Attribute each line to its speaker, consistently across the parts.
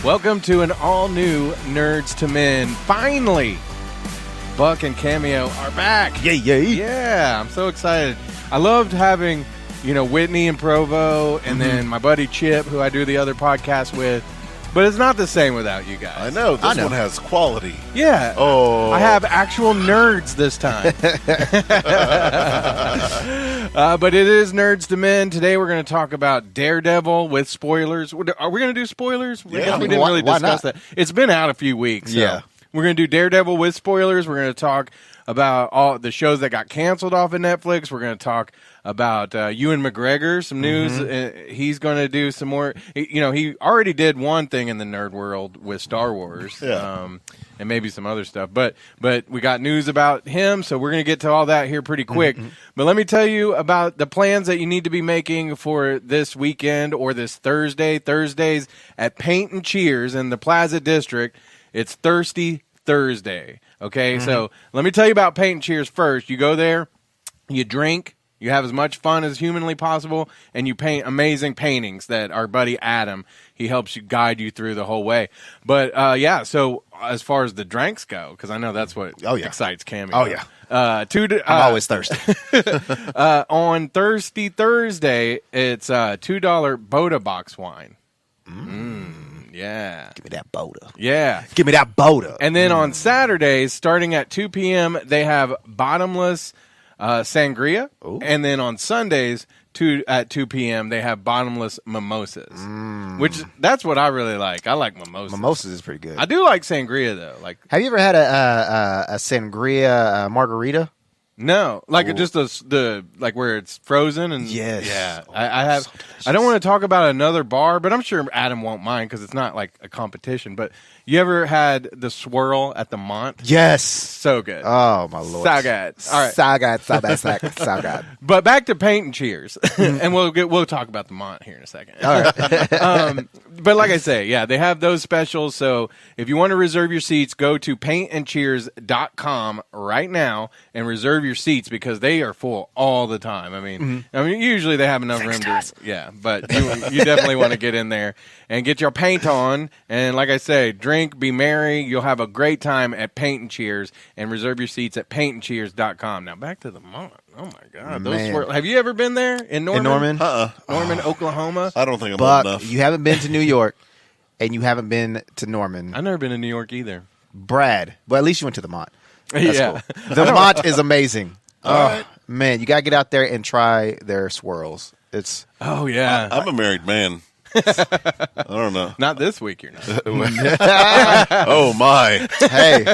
Speaker 1: Welcome to an all-new Nerds to Men. Finally, Buck and Cameo are back.
Speaker 2: Yay, yay.
Speaker 1: Yeah, I'm so excited. I loved having, Whitney and Provo, and then my buddy Chip, who I do the other podcast with. But it's not the same without you guys.
Speaker 3: I know. This one has quality.
Speaker 1: Yeah.
Speaker 3: Oh.
Speaker 1: I have actual nerds this time. But it is Nerds to Men. Today we're going to talk about Daredevil with spoilers. Are we going to do spoilers?
Speaker 3: Yeah.
Speaker 1: I guess we didn't really discuss that. It's been out a few weeks. So
Speaker 2: Yeah.
Speaker 1: we're going to do Daredevil with spoilers. We're going to talk about all the shows that got canceled off of Netflix. We're going to talk about Ewan McGregor, some news. He's going to do some more. He already did one thing in the nerd world with Star Wars, and maybe some other stuff. But we got news about him, so we're going to get to all that here pretty quick. But let me tell you about the plans that you need to be making for this weekend or this Thursday. Thursdays at Paint and Cheers in the Plaza District. It's Thirsty Thursday. Okay, so let me tell you about Paint and Cheers first. You go there, you drink, you have as much fun as humanly possible, and you paint amazing paintings that our buddy Adam, he helps you guide you through the whole way. But, so as far as the drinks go, because I know that's what excites Cameo.
Speaker 2: Oh, yeah.
Speaker 1: I'm
Speaker 2: always thirsty.
Speaker 1: On Thirsty Thursday, it's $2 Boda box wine. Yeah.
Speaker 2: Give me that Boda.
Speaker 1: Yeah.
Speaker 2: Give me that Boda.
Speaker 1: And then on Saturdays, starting at 2 p.m., they have bottomless sangria. Ooh. And then on Sundays, at 2 p.m., they have bottomless mimosas. Which, that's what I really like. I like mimosas.
Speaker 2: Mimosas is pretty good.
Speaker 1: I do like sangria, though.
Speaker 2: Have you ever had a sangria margarita?
Speaker 1: No, just the where it's frozen and
Speaker 2: Yes.
Speaker 1: Yeah, I have. So I don't want to talk about another bar, but I'm sure Adam won't mind because it's not like a competition. But you ever had the swirl at the Mont?
Speaker 2: Yes,
Speaker 1: so good.
Speaker 2: Oh my lord,
Speaker 1: so good. All right,
Speaker 2: so good.
Speaker 1: But back to Paint and Cheers, and we'll talk about the Mont here in a second.
Speaker 2: All right.
Speaker 1: But like I say, yeah, they have those specials. So if you want to reserve your seats, go to paintandcheers.com right now and reserve your seats because they are full all the time. I mean, usually they have enough room to, but you definitely want to get in there and get your paint on. And like I say, drink, be merry. You'll have a great time at Paint and Cheers and reserve your seats at paintandcheers.com. Now back to the Mont. Oh my God! Have you ever been there in Norman? Norman, Oklahoma.
Speaker 3: I don't think I'm
Speaker 2: Buck,
Speaker 3: old enough.
Speaker 2: You haven't been to New York, and you haven't been to Norman.
Speaker 1: I've never been to New York either.
Speaker 2: Brad, but at least you went to the Mont. That's
Speaker 1: yeah,
Speaker 2: cool. The Mont is amazing.
Speaker 3: All right.
Speaker 2: Man, you gotta get out there and try their swirls. It's
Speaker 3: I'm a married man. I don't know.
Speaker 1: Not this week, you're not.
Speaker 3: Oh my!
Speaker 2: Hey,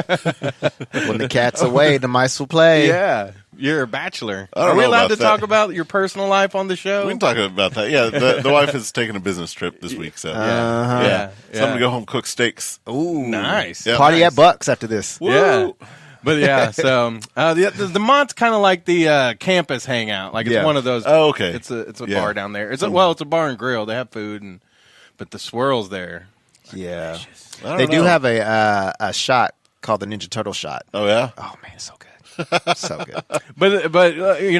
Speaker 2: when the cat's away, the mice will play.
Speaker 1: Yeah, you're a bachelor.
Speaker 3: I don't
Speaker 1: Are we
Speaker 3: know
Speaker 1: allowed
Speaker 3: about
Speaker 1: to
Speaker 3: that.
Speaker 1: talk about your personal life on the show?
Speaker 3: We can talk about that. Yeah, the wife is taking a business trip this week, so
Speaker 1: Yeah.
Speaker 3: So I'm gonna go home cook steaks.
Speaker 2: Ooh,
Speaker 1: Nice.
Speaker 3: Yeah.
Speaker 2: Party at Buck's after this.
Speaker 3: Woo.
Speaker 1: Yeah. But yeah, so the Mont's kind of like the campus hangout. Like it's one of those.
Speaker 3: Oh, okay.
Speaker 1: It's a bar down there. It's a bar and grill. They have food but the swirls there.
Speaker 2: Yeah,
Speaker 3: I don't
Speaker 2: they do
Speaker 3: know.
Speaker 2: have a shot called the Ninja Turtle shot.
Speaker 3: Oh yeah.
Speaker 2: Oh man, it's so good, so good.
Speaker 1: But you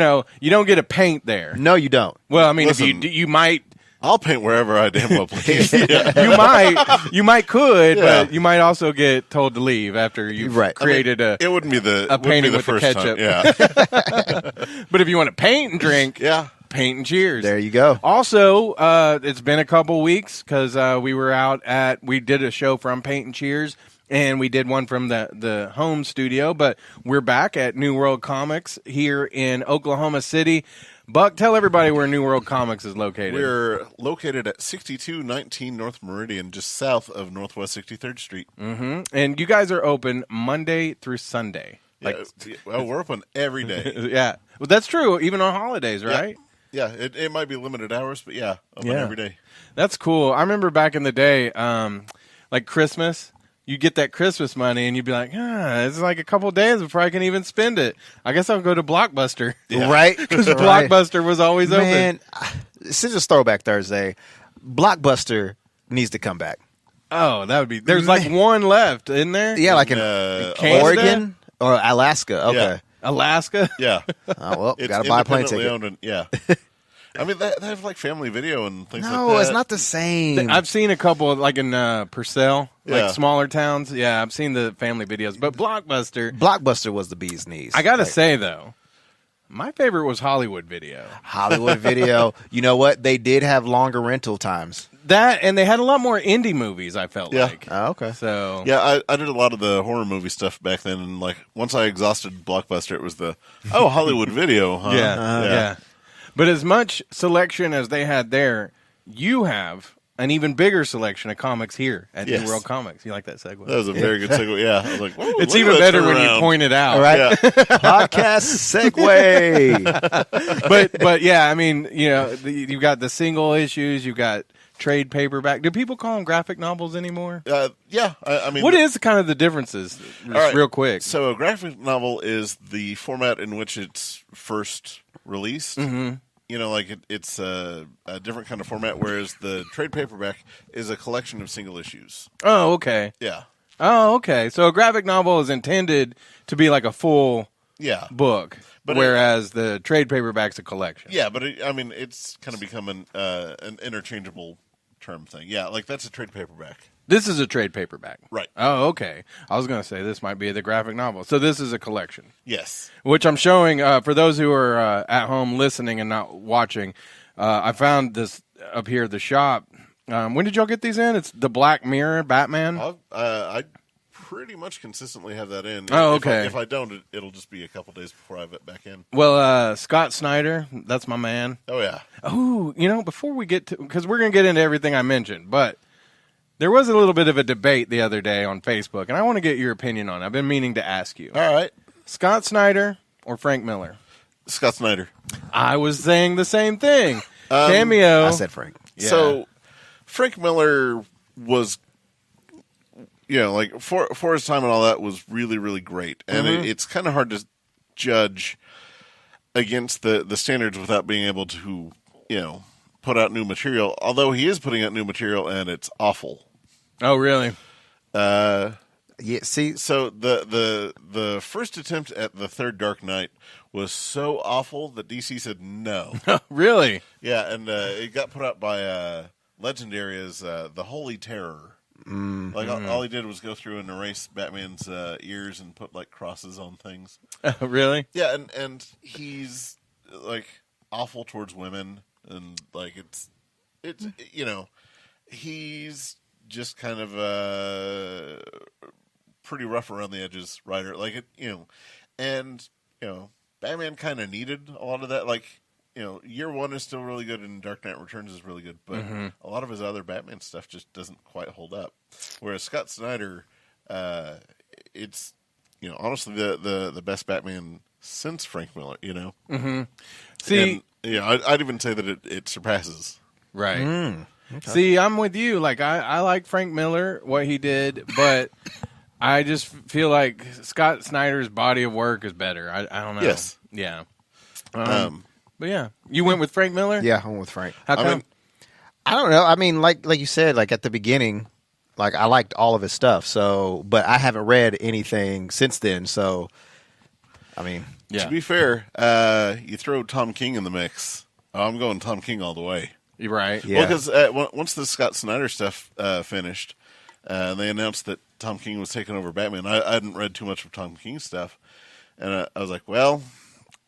Speaker 1: don't get a paint there.
Speaker 2: No, you don't.
Speaker 1: Well, I mean,
Speaker 3: Listen.
Speaker 1: if you might.
Speaker 3: I'll paint wherever I damn well please.
Speaker 1: You might could,
Speaker 3: Yeah.
Speaker 1: but you might also get told to leave after you've created
Speaker 3: it wouldn't be the
Speaker 1: painting with the
Speaker 3: first
Speaker 1: ketchup.
Speaker 3: time. Yeah.
Speaker 1: But if you want to paint and drink,
Speaker 3: Yeah.
Speaker 1: Paint and Cheers.
Speaker 2: There you go.
Speaker 1: Also, it's been a couple weeks because we did a show from Paint and Cheers, and we did one from the home studio, but we're back at New World Comics here in Oklahoma City. Buck, tell everybody where New World Comics is located.
Speaker 3: We're located at 6219 North Meridian, just south of Northwest 63rd Street.
Speaker 1: Mm-hmm. And you guys are open Monday through Sunday.
Speaker 3: Well, we're open every day.
Speaker 1: Yeah. Well, that's true, even on holidays, right?
Speaker 3: Yeah, it might be limited hours, but open every day.
Speaker 1: That's cool. I remember back in the day, like Christmas, you get that Christmas money and you'd be like, it's like a couple days before I can even spend it. I guess I'll go to Blockbuster.
Speaker 3: Yeah.
Speaker 2: Right?
Speaker 1: Because Blockbuster was always open.
Speaker 2: Man, since it's Throwback Thursday, Blockbuster needs to come back.
Speaker 1: Oh, that would be. There's like one left, isn't there?
Speaker 2: Yeah, like in
Speaker 1: Canada?
Speaker 2: Oregon or Alaska. Okay.
Speaker 3: Yeah.
Speaker 1: Alaska?
Speaker 3: Yeah.
Speaker 2: Oh, well,
Speaker 3: It's
Speaker 2: got to buy a plane
Speaker 3: independently
Speaker 2: ticket.
Speaker 3: owned and, I mean, they have like Family Video and things like that.
Speaker 2: No, it's not the same.
Speaker 1: I've seen a couple, like in Purcell,
Speaker 3: Yeah.
Speaker 1: like smaller towns. Yeah, I've seen the family videos. But Blockbuster,
Speaker 2: Blockbuster was the bee's knees.
Speaker 1: I got to
Speaker 2: Like,
Speaker 1: say, though, my favorite was Hollywood Video.
Speaker 2: Hollywood Video. You know what? They did have longer rental times.
Speaker 1: That, and they had a lot more indie movies, I felt
Speaker 3: Yeah.
Speaker 1: like.
Speaker 2: Oh, okay.
Speaker 1: So,
Speaker 3: Yeah, I did a lot of the horror movie stuff back then, and like once I exhausted Blockbuster, it was Hollywood Video, huh?
Speaker 1: yeah. But as much selection as they had there, you have an even bigger selection of comics here at
Speaker 3: Yes.
Speaker 1: New World Comics. You like that segue?
Speaker 3: That was a very good segue. Yeah, I was like, whoa,
Speaker 1: It's
Speaker 3: look
Speaker 1: even
Speaker 3: at that
Speaker 1: better when you
Speaker 3: turnaround.
Speaker 1: point it out.
Speaker 2: All right.
Speaker 3: Yeah.
Speaker 2: Podcast segue.
Speaker 1: But yeah, I mean, you've got the single issues, you've got trade paperback. Do people call them graphic novels anymore?
Speaker 3: Yeah, I mean,
Speaker 1: What is kind of the differences, just
Speaker 3: all right,
Speaker 1: real quick?
Speaker 3: So a graphic novel is the format in which it's first released. Mm-hmm. Like it's a different kind of format, whereas the trade paperback is a collection of single issues.
Speaker 1: Oh, okay.
Speaker 3: Yeah,
Speaker 1: Oh, okay. So a graphic novel is intended to be like a full
Speaker 3: yeah,
Speaker 1: book,
Speaker 3: But
Speaker 1: whereas the trade paperback's a collection.
Speaker 3: yeah. But it's kind of become an interchangeable term thing. Yeah, like that's a trade paperback.
Speaker 1: This is a trade paperback.
Speaker 3: Right.
Speaker 1: Oh, okay. I was going to say this might be the graphic novel. So this is a collection,
Speaker 3: Yes.
Speaker 1: which I'm showing for those who are at home listening and not watching. I found this up here at the shop. When did y'all get these in? It's the Black Mirror Batman.
Speaker 3: I pretty much consistently have that in.
Speaker 1: Oh, okay.
Speaker 3: If I don't, it'll just be a couple days before I have it back in.
Speaker 1: Well, Scott Snyder, that's my man.
Speaker 3: Oh yeah.
Speaker 1: Oh, before we get to, because we're going to get into everything I mentioned, but there was a little bit of a debate the other day on Facebook, and I want to get your opinion on it. I've been meaning to ask you.
Speaker 3: All right.
Speaker 1: Scott Snyder or Frank Miller?
Speaker 3: Scott Snyder.
Speaker 1: I was saying the same thing. Cameo.
Speaker 2: I said Frank.
Speaker 1: Yeah.
Speaker 3: So Frank Miller was, like for his time and all that was really, really great. And it's kind of hard to judge against the standards without being able to, put out new material. Although he is putting out new material and it's awful.
Speaker 1: Oh, really?
Speaker 2: Yeah. See,
Speaker 3: So the first attempt at the third Dark Knight was so awful that DC said no.
Speaker 1: Really?
Speaker 3: Yeah, and it got put out by Legendary as the Holy Terror. Like all he did was go through and erase Batman's ears and put like crosses on things.
Speaker 1: Really?
Speaker 3: Yeah, and he's like awful towards women, and like it's he's just kind of pretty rough around the edges writer, like and Batman kind of needed a lot of that. Like year one is still really good, and Dark Knight Returns is really good, but a lot of his other Batman stuff just doesn't quite hold up. Whereas Scott Snyder, it's honestly the best Batman since Frank Miller.
Speaker 1: See,
Speaker 3: And, I'd even say that it surpasses.
Speaker 1: right.
Speaker 2: Okay.
Speaker 1: See, I'm with you. Like, I like Frank Miller, what he did, but I just feel like Scott Snyder's body of work is better. I don't know.
Speaker 3: Yes.
Speaker 1: Yeah. But yeah, you went with Frank Miller?
Speaker 2: yeah, I went with Frank.
Speaker 1: How come?
Speaker 2: I don't know. I mean, like you said, like at the beginning, like I liked all of his stuff. So, but I haven't read anything since then. So, I mean,
Speaker 1: yeah.
Speaker 3: To be fair, you throw Tom King in the mix. Oh, I'm going Tom King all the way.
Speaker 1: You're right.
Speaker 2: Yeah.
Speaker 3: Well, because once the Scott Snyder stuff finished, they announced that Tom King was taking over Batman. I hadn't read too much of Tom King's stuff, and I was like, well,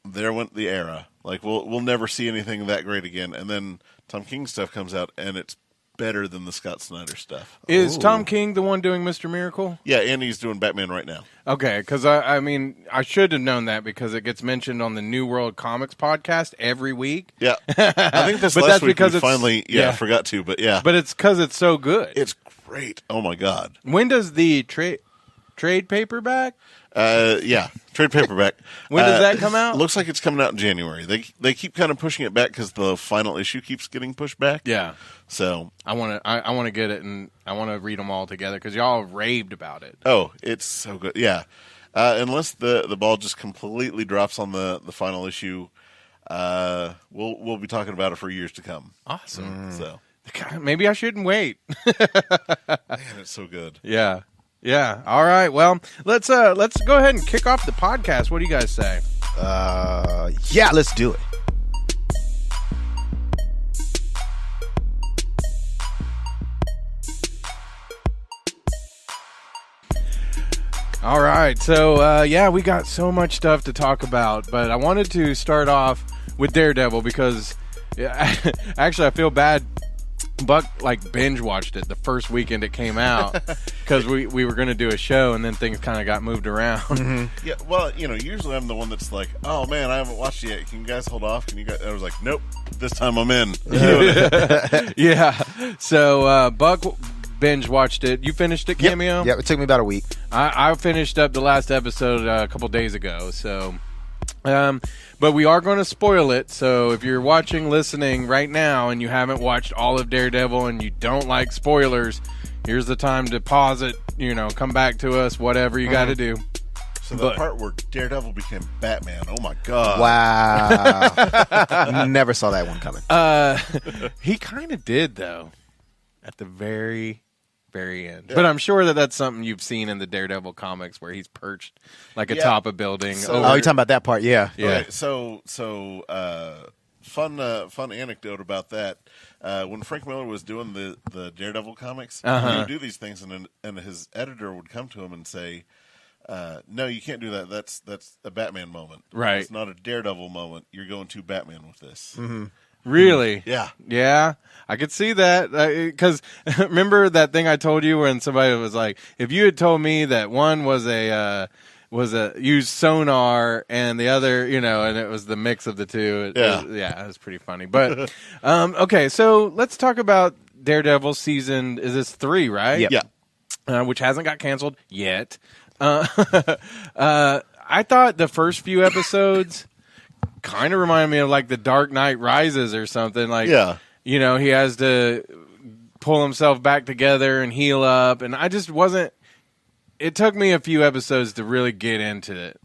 Speaker 3: there went the era. Like we'll never see anything that great again. And then Tom King stuff comes out, and it's better than the Scott Snyder stuff.
Speaker 1: Is
Speaker 2: Ooh.
Speaker 1: Tom King the one doing Mr. Miracle?
Speaker 3: Yeah, and he's doing Batman right now.
Speaker 1: Okay, because I mean, I should have known that because it gets mentioned on the New World Comics podcast every week.
Speaker 3: Yeah, I think this
Speaker 1: But
Speaker 3: last
Speaker 1: that's
Speaker 3: week
Speaker 1: because
Speaker 3: we
Speaker 1: it's-
Speaker 3: finally
Speaker 1: yeah.
Speaker 3: forgot to, but yeah,
Speaker 1: But it's because it's so good.
Speaker 3: it's great. Oh my god.
Speaker 1: When does the trade paperback?
Speaker 3: Trade paperback.
Speaker 1: When does that come out?
Speaker 3: Looks like it's coming out in January. They keep kind of pushing it back because the final issue keeps getting pushed back.
Speaker 1: Yeah,
Speaker 3: So,
Speaker 1: I want to get it and I want to read them all together because y'all raved about it.
Speaker 3: it's so good. Yeah, unless the ball just completely drops on the final issue, we'll be talking about it for years to come.
Speaker 1: Awesome.
Speaker 3: So,
Speaker 1: God, maybe I shouldn't wait.
Speaker 3: man, it's so good.
Speaker 1: Yeah. Yeah. All right. Well, let's go ahead and kick off the podcast. What do you guys say?
Speaker 2: yeah, let's do it.
Speaker 1: All right, so we got so much stuff to talk about, but I wanted to start off with Daredevil because actually I feel bad. Buck binge watched it the first weekend it came out because we were going to do a show and then things kind of got moved around.
Speaker 3: Mm-hmm. Yeah, well, usually I'm the one that's like, oh man, I haven't watched it yet. Can you guys hold off? Can you guys? I was like, nope, this time I'm in.
Speaker 1: Yeah. So Buck binge watched it. You finished it, Cameo?
Speaker 2: Yep, it took me about a week.
Speaker 1: I finished up the last episode a couple days ago, so... but we are going to spoil it, so if you're listening right now and you haven't watched all of Daredevil and you don't like spoilers, here's the time to pause it, come back to us, whatever you got to do.
Speaker 3: So the part where Daredevil became Batman, oh my god.
Speaker 2: Wow. Never saw that one coming.
Speaker 1: He kind of did, though, at the very end. Yeah. But I'm sure that's something you've seen in the Daredevil comics where he's perched atop a building.
Speaker 2: So, you're talking about that part, yeah.
Speaker 3: Okay, so fun anecdote about that. When Frank Miller was doing the Daredevil comics, he would do these things, and his editor would come to him and say, no, you can't do that. That's a Batman moment.
Speaker 1: Right.
Speaker 3: It's not a Daredevil moment. You're going to Batman with this.
Speaker 2: Mm-hmm.
Speaker 1: Really?
Speaker 3: Yeah.
Speaker 1: Yeah. I could see that because remember that thing I told you when somebody was like, if you had told me that one was a used sonar and the other, and it was the mix of the two. It was pretty funny. But okay, so let's talk about Daredevil season. Is this 3, right?
Speaker 2: Yep.
Speaker 3: Yeah.
Speaker 1: Which hasn't got canceled yet. I thought the first few episodes kind of remind me of the Dark Knight Rises or something. He has to pull himself back together and heal up. And I just wasn't. It took me a few episodes to really get into it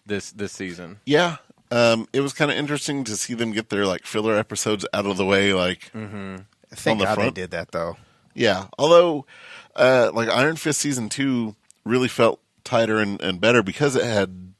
Speaker 1: this season.
Speaker 3: Yeah. It was kind of interesting to see them get their filler episodes out of the way.
Speaker 2: Thank God they did that though.
Speaker 3: Yeah. Although, Iron Fist season 2 really felt tighter and better because it had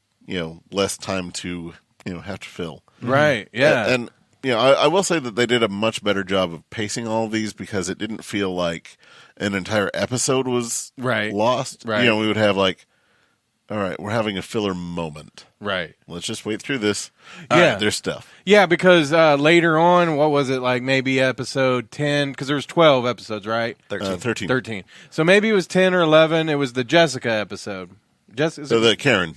Speaker 3: less time to have to fill.
Speaker 1: Right. Yeah.
Speaker 3: And I will say that they did a much better job of pacing all of these because it didn't feel like an entire episode was lost.
Speaker 1: Right.
Speaker 3: We would have all right, we're having a filler moment.
Speaker 1: Right.
Speaker 3: Let's just wait through this.
Speaker 1: Yeah.
Speaker 3: Right, there's stuff.
Speaker 1: Yeah, because later on, what was it, maybe episode 10? Because there was 12 episodes, right?
Speaker 3: 13.
Speaker 1: So maybe it was 10 or 11. It was the Jessica episode.
Speaker 3: The Karen.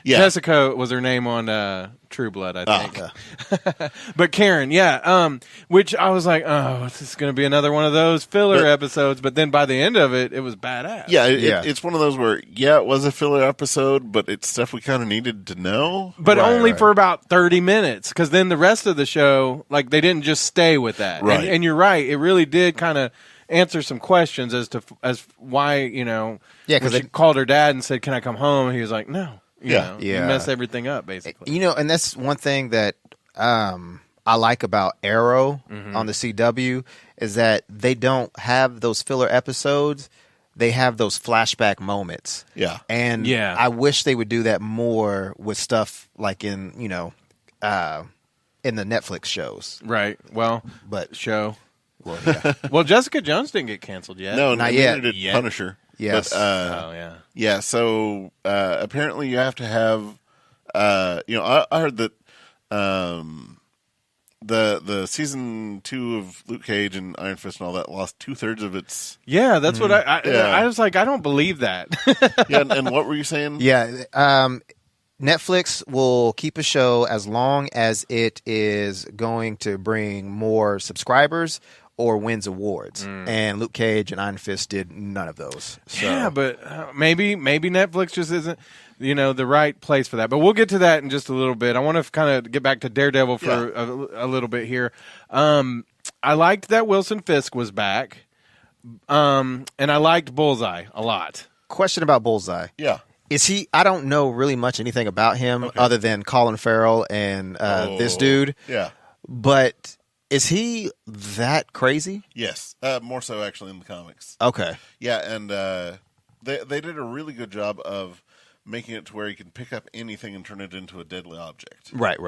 Speaker 1: Yeah. Jessica was her name on True Blood, I think. But Karen, yeah. Which I was like, oh, this is going to be another one of those filler episodes. But then by the end of it, it was badass.
Speaker 3: Yeah, it's one of those where, it was a filler episode, but it's stuff we kind of needed to know.
Speaker 1: But only for about 30 minutes. Because then the rest of the show, they didn't just stay with that.
Speaker 3: Right.
Speaker 1: And you're right. It really did kind of answer some questions as why, because she called her dad and said, "Can I come home?" And he was like, "No." You mess everything up, basically.
Speaker 2: And that's one thing that I like about Arrow on the CW is that they don't have those filler episodes. They have those flashback moments.
Speaker 3: Yeah.
Speaker 2: And I wish they would do that more with stuff in the Netflix shows.
Speaker 1: Right. Well,
Speaker 2: but
Speaker 1: show.
Speaker 2: Well, yeah.
Speaker 1: Well, Jessica Jones didn't get canceled yet.
Speaker 3: No,
Speaker 2: not yet.
Speaker 3: Neither did Punisher.
Speaker 2: Yes.
Speaker 3: But, yeah. So apparently you have to have. I heard that the season 2 of Luke Cage and Iron Fist and all that lost 2/3 of its.
Speaker 1: Yeah, that's what I was like. I don't believe that.
Speaker 3: Yeah, and what were you saying?
Speaker 2: Yeah. Netflix will keep a show as long as it is going to bring more subscribers or wins awards. And Luke Cage and Iron Fist did none of those. So.
Speaker 1: Yeah, but maybe Netflix just isn't the right place for that. But we'll get to that in just a little bit. I want to kind of get back to Daredevil for a little bit here. I liked that Wilson Fisk was back, and I liked Bullseye a lot.
Speaker 2: Question about Bullseye.
Speaker 3: Yeah.
Speaker 2: Is he? I don't know really much anything about him other than Colin Farrell and this dude.
Speaker 3: Yeah.
Speaker 2: But is he that crazy?
Speaker 3: Yes. More so actually in the comics.
Speaker 2: Okay.
Speaker 3: Yeah, and they did a really good job of making it to where you can pick up anything and turn it into a deadly object.
Speaker 2: Right.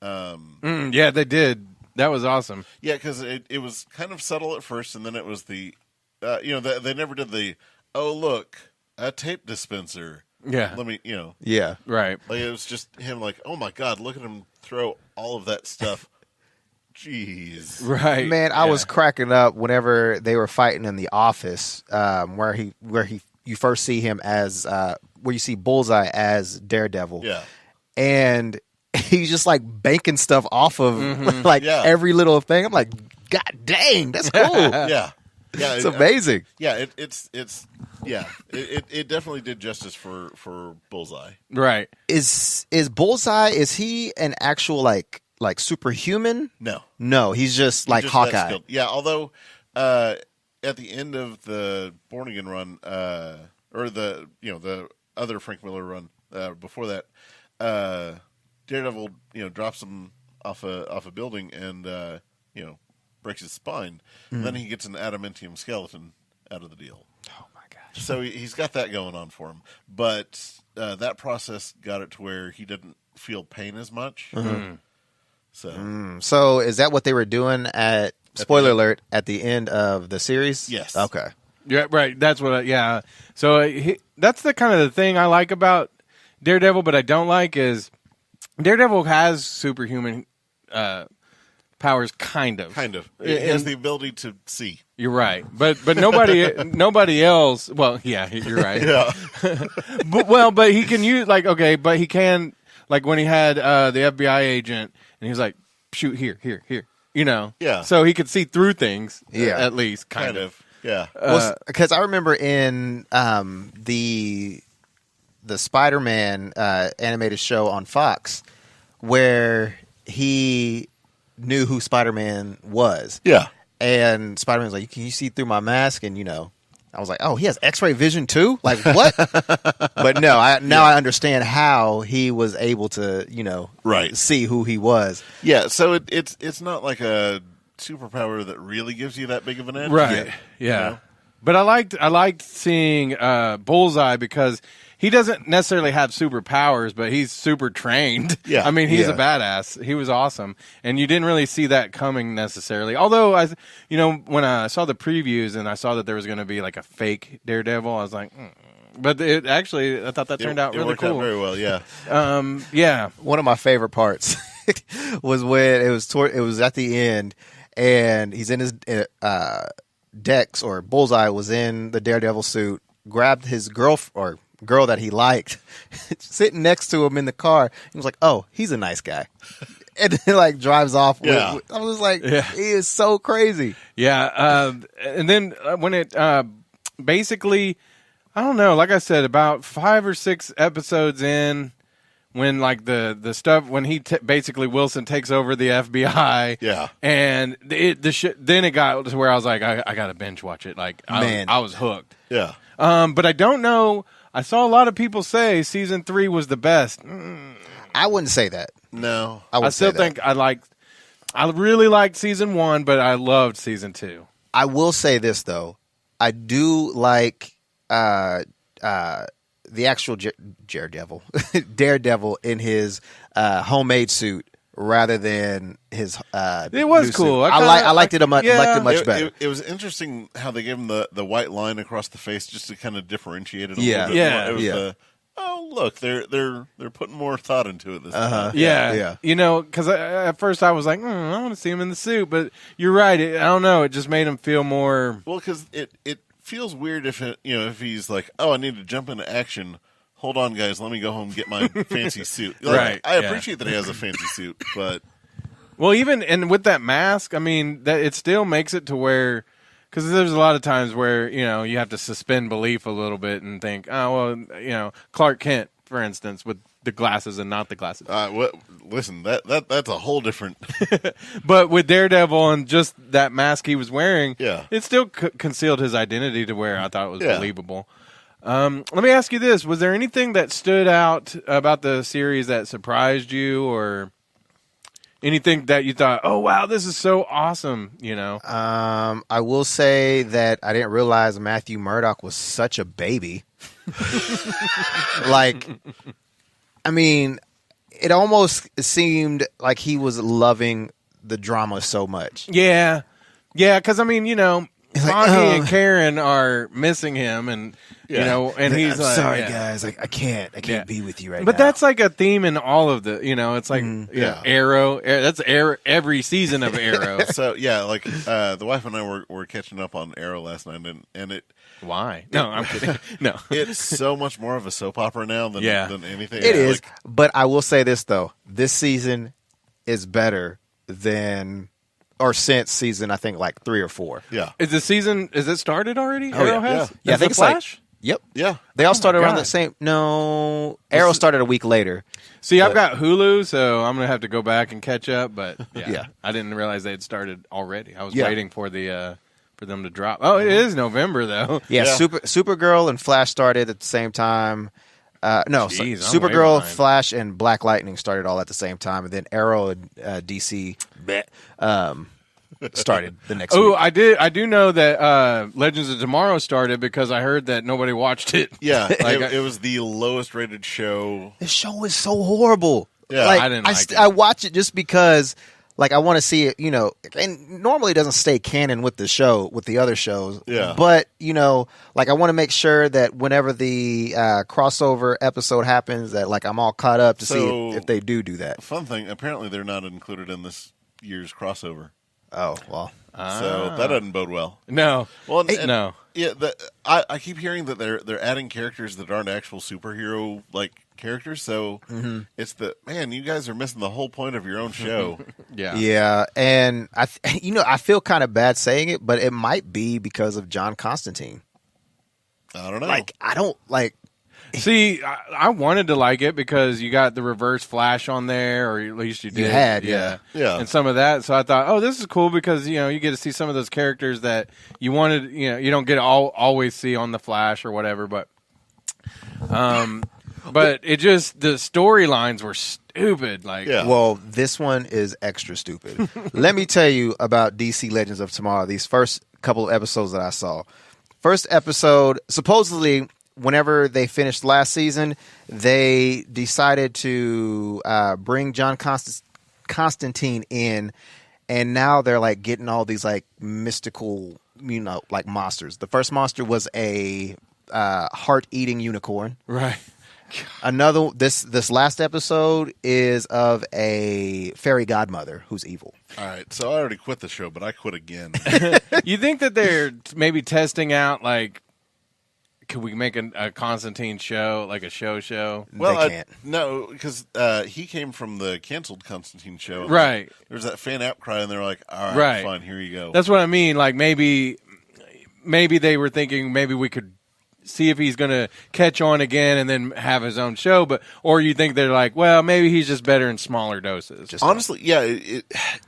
Speaker 1: Yeah, they did. That was awesome.
Speaker 3: Yeah, because it was kind of subtle at first, and then it was they never did the, oh, look, a tape dispenser.
Speaker 1: Yeah.
Speaker 3: Let me,
Speaker 2: Yeah.
Speaker 1: Right.
Speaker 3: like it was just him. Like, oh my god, look at him throw all of that stuff. Jeez.
Speaker 1: Right.
Speaker 2: Man, I
Speaker 1: Yeah.
Speaker 2: was cracking up whenever they were fighting in the office, where you first see him as where you see Bullseye as Daredevil.
Speaker 3: Yeah.
Speaker 2: And he's just like banking stuff off of
Speaker 3: Yeah.
Speaker 2: every little thing. I'm like, God dang, that's cool.
Speaker 3: Yeah. Yeah.
Speaker 2: It's amazing.
Speaker 3: Yeah. It definitely did justice for Bullseye.
Speaker 1: Right.
Speaker 2: Is Bullseye, is he an actual like superhuman? No, he's just like
Speaker 3: Just that
Speaker 2: Hawkeye.
Speaker 3: skilled. Yeah. Although at the end of the Born Again run, or the other Frank Miller run before that, Daredevil drops him off a building and breaks his spine. And then he gets an adamantium skeleton out of the deal.
Speaker 2: Oh my gosh.
Speaker 3: So he's got that going on for him. But that process got it to where he didn't feel pain as much. So
Speaker 2: So is that what they were doing at spoiler alert at the end of the series?
Speaker 3: Yes.
Speaker 2: Okay.
Speaker 1: Yeah, right. That's what. Yeah. So that's the kind of the thing I like about Daredevil, but I don't like is Daredevil has superhuman powers, kind of.
Speaker 3: He has the ability to see.
Speaker 1: You're right, but nobody else. Well, yeah, you're right.
Speaker 3: Yeah.
Speaker 1: but he can use but he can when he had the FBI agent and he was like, shoot here.
Speaker 3: Yeah.
Speaker 1: So he could see through things.
Speaker 2: Yeah.
Speaker 1: At least kind of.
Speaker 3: Yeah.
Speaker 2: Because I remember in the Spider-Man animated show on Fox where he knew who Spider-Man was.
Speaker 3: Yeah.
Speaker 2: And Spider-Man was like, can you see through my mask? And, I was like, oh, he has X-ray vision too? Like, what? But no, I understand how he was able to,
Speaker 3: Right.
Speaker 2: see who he was.
Speaker 3: Yeah. So it's not like a superpower that really gives you that big of an edge.
Speaker 1: Right. Yeah. But I liked seeing Bullseye because he doesn't necessarily have superpowers, but he's super trained.
Speaker 3: Yeah.
Speaker 1: I mean, he's
Speaker 2: Yeah.
Speaker 1: a badass. He was awesome, and you didn't really see that coming necessarily. Although when I saw the previews and I saw that there was going to be like a fake Daredevil, I was like, but it actually, I thought that turned out really
Speaker 3: worked
Speaker 1: cool.
Speaker 3: out very well. Yeah.
Speaker 1: Yeah.
Speaker 2: One of my favorite parts was when it was at the end, and he's in his Dex, or Bullseye was in the Daredevil suit, grabbed his girl that he liked, sitting next to him in the car. He was like, "Oh, he's a nice guy," and then drives off.
Speaker 3: Yeah.
Speaker 2: I was like,
Speaker 1: Yeah.
Speaker 2: he is so crazy.
Speaker 1: Yeah, and then when it basically, I don't know, like I said, about 5 or 6 episodes in, when the stuff when he basically Wilson takes over the FBI,
Speaker 3: Yeah.
Speaker 1: and then it got to where I was like, I got to binge watch it. I was hooked.
Speaker 3: Yeah.
Speaker 1: But I don't know. I saw a lot of people say season 3 was the best.
Speaker 2: I wouldn't say that.
Speaker 3: No.
Speaker 2: I would
Speaker 1: I still
Speaker 2: say that.
Speaker 1: think I really liked season 1, but I loved season 2.
Speaker 2: I will say this though, I do like the actual Daredevil in his homemade suit rather than his.
Speaker 1: It was
Speaker 2: new
Speaker 1: cool.
Speaker 2: Suit. I liked it much better.
Speaker 3: It was interesting how they gave him the white line across the face just to kind of differentiate it a
Speaker 2: Yeah.
Speaker 3: little bit
Speaker 1: Yeah.
Speaker 3: more. It was
Speaker 2: Yeah.
Speaker 3: look, they're putting more thought into it this time.
Speaker 1: Yeah. Because at first I was like, I want to see him in the suit, but you're right. I don't know. It just made him feel more.
Speaker 3: Well, because it feels weird if if he's like, oh, I need to jump into action. Hold on, guys. Let me go home and get my fancy suit.
Speaker 1: Right,
Speaker 3: I
Speaker 1: yeah.
Speaker 3: appreciate that he has a fancy suit, but
Speaker 1: Well, and with that mask, I mean, that it still makes it to where, because there's a lot of times where you have to suspend belief a little bit and think, oh well, Clark Kent, for instance, with the glasses and not the glasses.
Speaker 3: listen, that's a whole different.
Speaker 1: But with Daredevil and just that mask he was wearing,
Speaker 3: Yeah.
Speaker 1: it still concealed his identity to where I thought it was
Speaker 3: Yeah.
Speaker 1: believable. Let me ask you this: was there anything that stood out about the series that surprised you, or anything that you thought, "Oh wow, this is so awesome"?
Speaker 2: I will say that I didn't realize Matthew Murdock was such a baby. I mean, it almost seemed like he was loving the drama so much.
Speaker 1: Yeah, because I mean,
Speaker 2: He's
Speaker 1: Foggy
Speaker 2: like,
Speaker 1: and Karen are missing him, and you know, and he's
Speaker 2: I'm
Speaker 1: like,
Speaker 2: sorry,
Speaker 1: yeah.
Speaker 2: guys, I can't
Speaker 1: Yeah.
Speaker 2: be with you right now.
Speaker 1: But that's like a theme in all of the, you know, it's like
Speaker 3: Yeah.
Speaker 1: Arrow. That's every season of Arrow.
Speaker 3: So yeah, like the wife and I were catching up on Arrow last night, and it
Speaker 1: Why? No, I'm kidding. No,
Speaker 3: it's so much more of a soap opera now than
Speaker 1: Yeah.
Speaker 3: than anything.
Speaker 2: It
Speaker 3: Yeah,
Speaker 2: is,
Speaker 3: like,
Speaker 2: but I will say this though: this season is better than or since season I think like 3 or 4.
Speaker 3: yeah,
Speaker 1: is it started already?
Speaker 2: Oh,
Speaker 1: Arrow
Speaker 2: yeah.
Speaker 1: has?
Speaker 3: Yeah.
Speaker 2: I
Speaker 1: Is
Speaker 2: think
Speaker 1: it
Speaker 2: it's like-
Speaker 1: Flash?
Speaker 2: Yep,
Speaker 3: yeah.
Speaker 2: they all started around
Speaker 1: God.
Speaker 2: the same. No, Arrow started a week later.
Speaker 1: See, I've got Hulu, so I'm gonna have to go back and catch up. But yeah,
Speaker 2: Yeah.
Speaker 1: I didn't realize they had started already. I was
Speaker 2: Yeah.
Speaker 1: waiting for the for them to drop. Oh, it is November though.
Speaker 2: Yeah,
Speaker 3: Yeah.
Speaker 2: Supergirl and Flash started at the same time. No,
Speaker 1: Jeez,
Speaker 2: so
Speaker 1: I'm way
Speaker 2: Supergirl,
Speaker 1: behind.
Speaker 2: Flash, and Black Lightning started all at the same time, and then Arrow and DC started the next
Speaker 1: Oh,
Speaker 2: week.
Speaker 1: I do know that Legends of Tomorrow started because I heard that nobody watched it.
Speaker 3: Yeah,
Speaker 1: Like,
Speaker 3: it was the lowest rated show.
Speaker 2: This show is so horrible.
Speaker 3: Yeah,
Speaker 2: like,
Speaker 1: I didn't like it.
Speaker 2: I watch it just because, like, I want to see it. You know, and normally it doesn't stay canon with the show, with the other shows.
Speaker 3: Yeah.
Speaker 2: But you know, like, I want to make sure that whenever the crossover episode happens, that like I'm all caught up to see
Speaker 3: So-
Speaker 2: if they do that.
Speaker 3: Fun thing, apparently they're not included in this year's crossover,
Speaker 2: Oh well.
Speaker 3: so that doesn't bode well.
Speaker 1: No,
Speaker 3: Well, and,
Speaker 1: no.
Speaker 3: yeah, I keep hearing that they're adding characters that aren't actual superhero like characters. So it's man, you guys are missing the whole point of your own show.
Speaker 1: Yeah.
Speaker 2: Yeah, and I feel kind of bad saying it, but it might be because of John Constantine.
Speaker 3: I don't know.
Speaker 2: Like, I don't like.
Speaker 1: See, I wanted to like it because you got the Reverse Flash on there, or at least you did.
Speaker 2: had, yeah.
Speaker 3: Yeah.
Speaker 1: and some of that. So I thought, oh, this is cool because you know you get to see some of those characters that you wanted. You know, you don't get to always see on the Flash or whatever, but it just the storylines were stupid. Like,
Speaker 3: Yeah.
Speaker 2: Well, this one is extra stupid. Let me tell you about DC Legends of Tomorrow. These first couple of episodes that I saw. First episode, supposedly, whenever they finished last season, they decided to bring John Constantine in, and now they're like getting all these like mystical, you know, like monsters. The first monster was a heart-eating unicorn.
Speaker 1: right.
Speaker 2: Another this last episode is of a fairy godmother who's evil.
Speaker 3: All right, so I already quit the show, but I quit again.
Speaker 1: You think that they're maybe testing out like, could we make a Constantine show, like a show?
Speaker 3: Well,
Speaker 2: They can't.
Speaker 3: no, because he came from the canceled Constantine show.
Speaker 1: Right.
Speaker 3: There's that fan outcry, and they're like, "All right,
Speaker 1: Right.
Speaker 3: fine, here you go."
Speaker 1: That's what I mean. Like maybe they were thinking maybe we could see if he's going to catch on again and then have his own show. Or you think they're like, well, maybe he's just better in smaller doses.
Speaker 3: Honestly, yeah.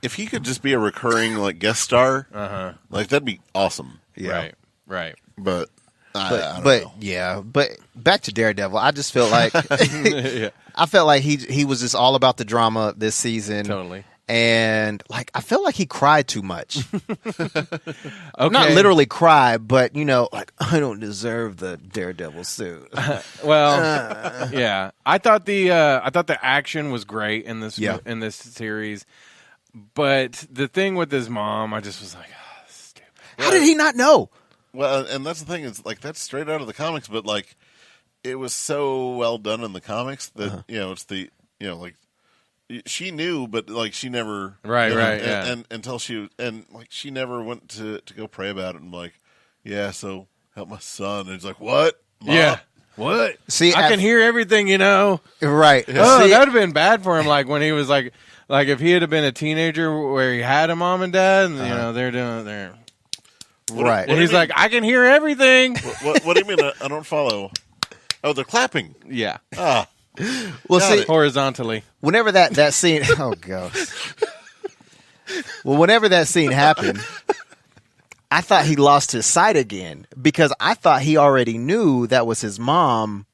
Speaker 3: If he could just be a recurring like guest star, like that'd be awesome.
Speaker 2: Yeah.
Speaker 1: Right.
Speaker 3: But I don't
Speaker 2: But
Speaker 3: know.
Speaker 2: yeah, but back to Daredevil. I just feel like
Speaker 1: Yeah.
Speaker 2: I felt like he was just all about the drama this season.
Speaker 1: Totally.
Speaker 2: And like I felt like he cried too much.
Speaker 1: Okay.
Speaker 2: Not literally cry, but you know, like I don't deserve the Daredevil suit.
Speaker 1: Well, yeah. I thought the action was great in this
Speaker 2: Yeah.
Speaker 1: in this series, but the thing with his mom, I just was like, oh, this is stupid.
Speaker 2: How did he not know?
Speaker 3: Well, and that's the thing is like that's straight out of the comics, but like it was so well done in the comics that you know it's the like she knew, but like she never
Speaker 1: Right,
Speaker 3: you know,
Speaker 1: right,
Speaker 3: and,
Speaker 1: yeah.
Speaker 3: and until she and like she never went to go pray about it and like so help my son and it's like what Mom?
Speaker 1: Yeah. What?
Speaker 2: See,
Speaker 1: I can hear everything, you know.
Speaker 2: Right.
Speaker 1: Oh,
Speaker 2: See,
Speaker 1: that would have been bad for him. Like when he was like if he had been a teenager where he had a mom and dad, and you know they're doing their.
Speaker 2: right.
Speaker 1: And he's like, I can hear everything.
Speaker 3: what do you mean I don't follow? Oh, they're clapping.
Speaker 1: Yeah,
Speaker 3: Ah,
Speaker 2: Well,
Speaker 3: got
Speaker 2: see,
Speaker 3: it.
Speaker 1: horizontally.
Speaker 2: whenever that scene, oh god. Well, whenever that scene happened, I thought he lost his sight again because I thought he already knew that was his mom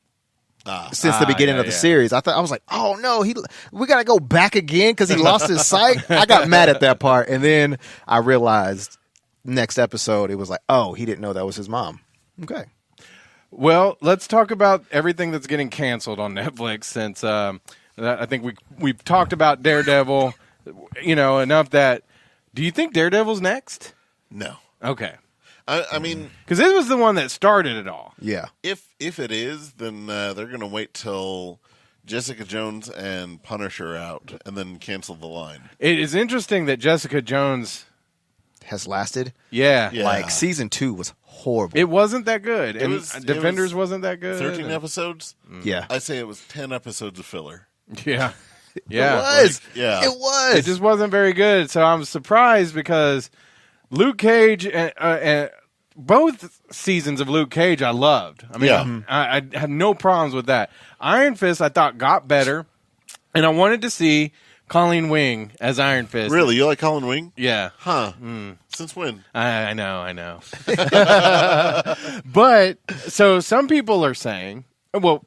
Speaker 2: since the beginning of the
Speaker 1: yeah.
Speaker 2: series. I was like, oh no, we got to go back again because he lost his sight. I got mad at that part, and then I realized next episode it was like, oh, he didn't know that was his mom. Okay.
Speaker 1: Well, let's talk about everything that's getting canceled on Netflix since I think we've talked about Daredevil, enough that. Do you think Daredevil's next?
Speaker 3: no.
Speaker 1: Okay.
Speaker 3: I mean,
Speaker 1: because this was the one that started it all.
Speaker 2: Yeah.
Speaker 3: if it is, then they're going to wait till Jessica Jones and Punisher are out and then cancel the line.
Speaker 1: It is interesting that Jessica Jones,
Speaker 2: Has lasted.
Speaker 1: yeah,
Speaker 3: Yeah.
Speaker 2: Like season 2 was horrible.
Speaker 1: it wasn't that good, and
Speaker 3: it
Speaker 1: Defenders
Speaker 3: was
Speaker 1: wasn't that good.
Speaker 3: 13 episodes.
Speaker 2: yeah.
Speaker 3: I say it was 10 episodes of filler.
Speaker 1: Yeah, yeah.
Speaker 2: It was.
Speaker 3: yeah.
Speaker 2: It was.
Speaker 1: It just wasn't very good. So I'm surprised because Luke Cage and both seasons of Luke Cage I loved. I mean,
Speaker 3: Yeah.
Speaker 1: I had no problems with that. Iron Fist I thought got better, and I wanted to see Colleen Wing as Iron Fist.
Speaker 3: Really? You like Colin Wing?
Speaker 1: Yeah.
Speaker 3: Huh. Since when?
Speaker 1: I know. But so some people are saying, well,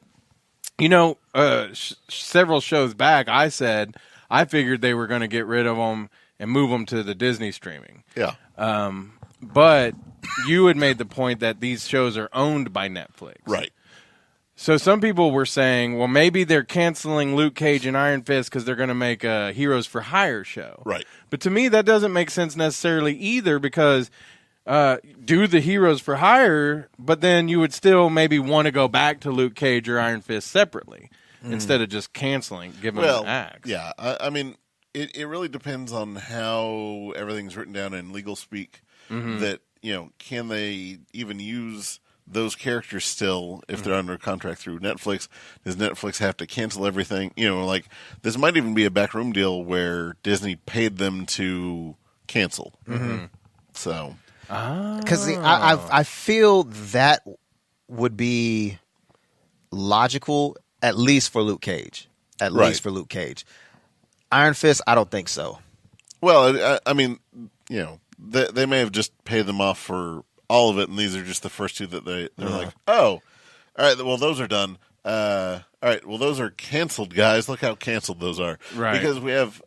Speaker 1: several shows back, I said I figured they were going to get rid of them and move them to the Disney streaming.
Speaker 3: Yeah.
Speaker 1: But you had made the point that these shows are owned by Netflix.
Speaker 3: Right.
Speaker 1: So some people were saying, well, maybe they're canceling Luke Cage and Iron Fist because they're going to make a Heroes for Hire show.
Speaker 3: Right.
Speaker 1: But to me, that doesn't make sense necessarily either because do the Heroes for Hire, but then you would still maybe want to go back to Luke Cage or Iron Fist separately instead of just canceling, giving them an axe.
Speaker 3: Yeah. I mean, it really depends on how everything's written down in legal speak. That, can they even use those characters still if they're under contract through Netflix? Does Netflix have to cancel everything? Like this might even be a backroom deal where Disney paid them to cancel. So,
Speaker 2: Because I feel that would be logical, at least for Luke Cage. At
Speaker 3: Right.
Speaker 2: least for Luke Cage. Iron Fist, I don't think so.
Speaker 3: well, I mean, they may have just paid them off for all of it, and these are just the first two that they're like, oh, all right, well, those are done. All right, well, those are canceled, guys. Look how canceled those are.
Speaker 1: Right.
Speaker 3: Because we have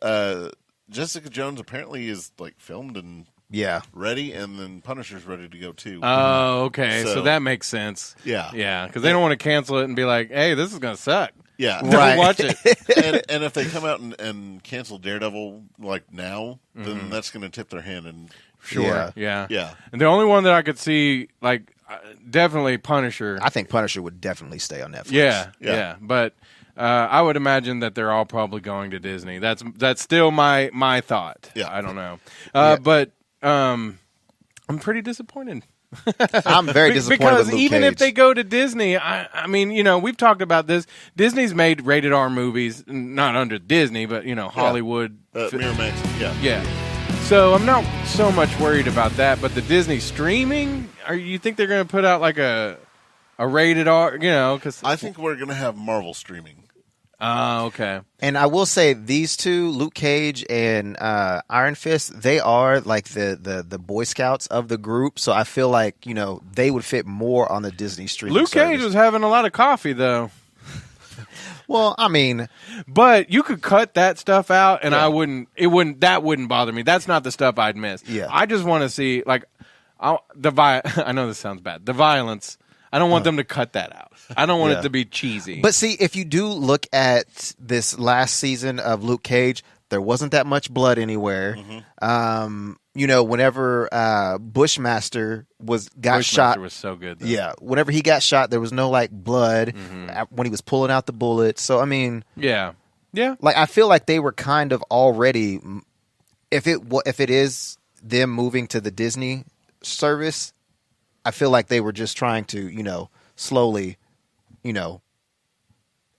Speaker 3: Jessica Jones apparently is like filmed and
Speaker 2: Yeah.
Speaker 3: ready, and then Punisher's ready to go too.
Speaker 1: Oh, okay. So
Speaker 3: So-
Speaker 1: that makes sense.
Speaker 3: Yeah.
Speaker 1: Yeah, because they don't want to cancel it and be like, hey, this is going to suck.
Speaker 3: Yeah.
Speaker 1: Don't
Speaker 2: Right.
Speaker 1: watch it.
Speaker 3: and if they come out and cancel Daredevil like now, then that's going to tip their hand. And
Speaker 1: Sure.
Speaker 2: Yeah.
Speaker 3: yeah,
Speaker 1: And the only one that I could see, like, definitely Punisher.
Speaker 2: I think Punisher would definitely stay on Netflix.
Speaker 1: Yeah. But I would imagine that they're all probably going to Disney. That's still my thought.
Speaker 3: Yeah.
Speaker 1: I don't know.
Speaker 2: Yeah.
Speaker 1: But I'm pretty disappointed.
Speaker 2: I'm very disappointed
Speaker 1: because
Speaker 2: with Luke
Speaker 1: even
Speaker 2: Cage.
Speaker 1: if they go to Disney, I mean, we've talked about this. Disney's made rated R movies, not under Disney, but Hollywood.
Speaker 3: Miramax. Yeah,
Speaker 1: Yeah. So I'm not so much worried about that. But the Disney streaming, you think they're going to put out like a rated R? Because
Speaker 3: I think we're going to have Marvel streaming.
Speaker 1: okay.
Speaker 2: And I will say these two, Luke Cage and Iron Fist, they are like the Boy Scouts of the group. So I feel like they would fit more on the Disney streaming.
Speaker 1: Luke Cage
Speaker 2: service.
Speaker 1: was having a lot of coffee though.
Speaker 2: Well, I mean,
Speaker 1: But you could cut that stuff out, and
Speaker 3: Yeah.
Speaker 1: that wouldn't bother me. That's not the stuff I'd miss.
Speaker 2: Yeah.
Speaker 1: I just want to see I know this sounds bad. The violence. I don't want them to cut that out. I don't want
Speaker 2: Yeah.
Speaker 1: it to be cheesy.
Speaker 2: but see, if you do look at this last season of Luke Cage, there wasn't that much blood anywhere. Whenever Bushmaster got
Speaker 1: Bushmaster
Speaker 2: shot,
Speaker 1: was so good. Though.
Speaker 2: yeah, whenever he got shot, there was no blood when he was pulling out the bullets. So I mean,
Speaker 1: Yeah.
Speaker 2: I feel like they were kind of already, if it is them moving to the Disney service, I feel like they were just trying to slowly,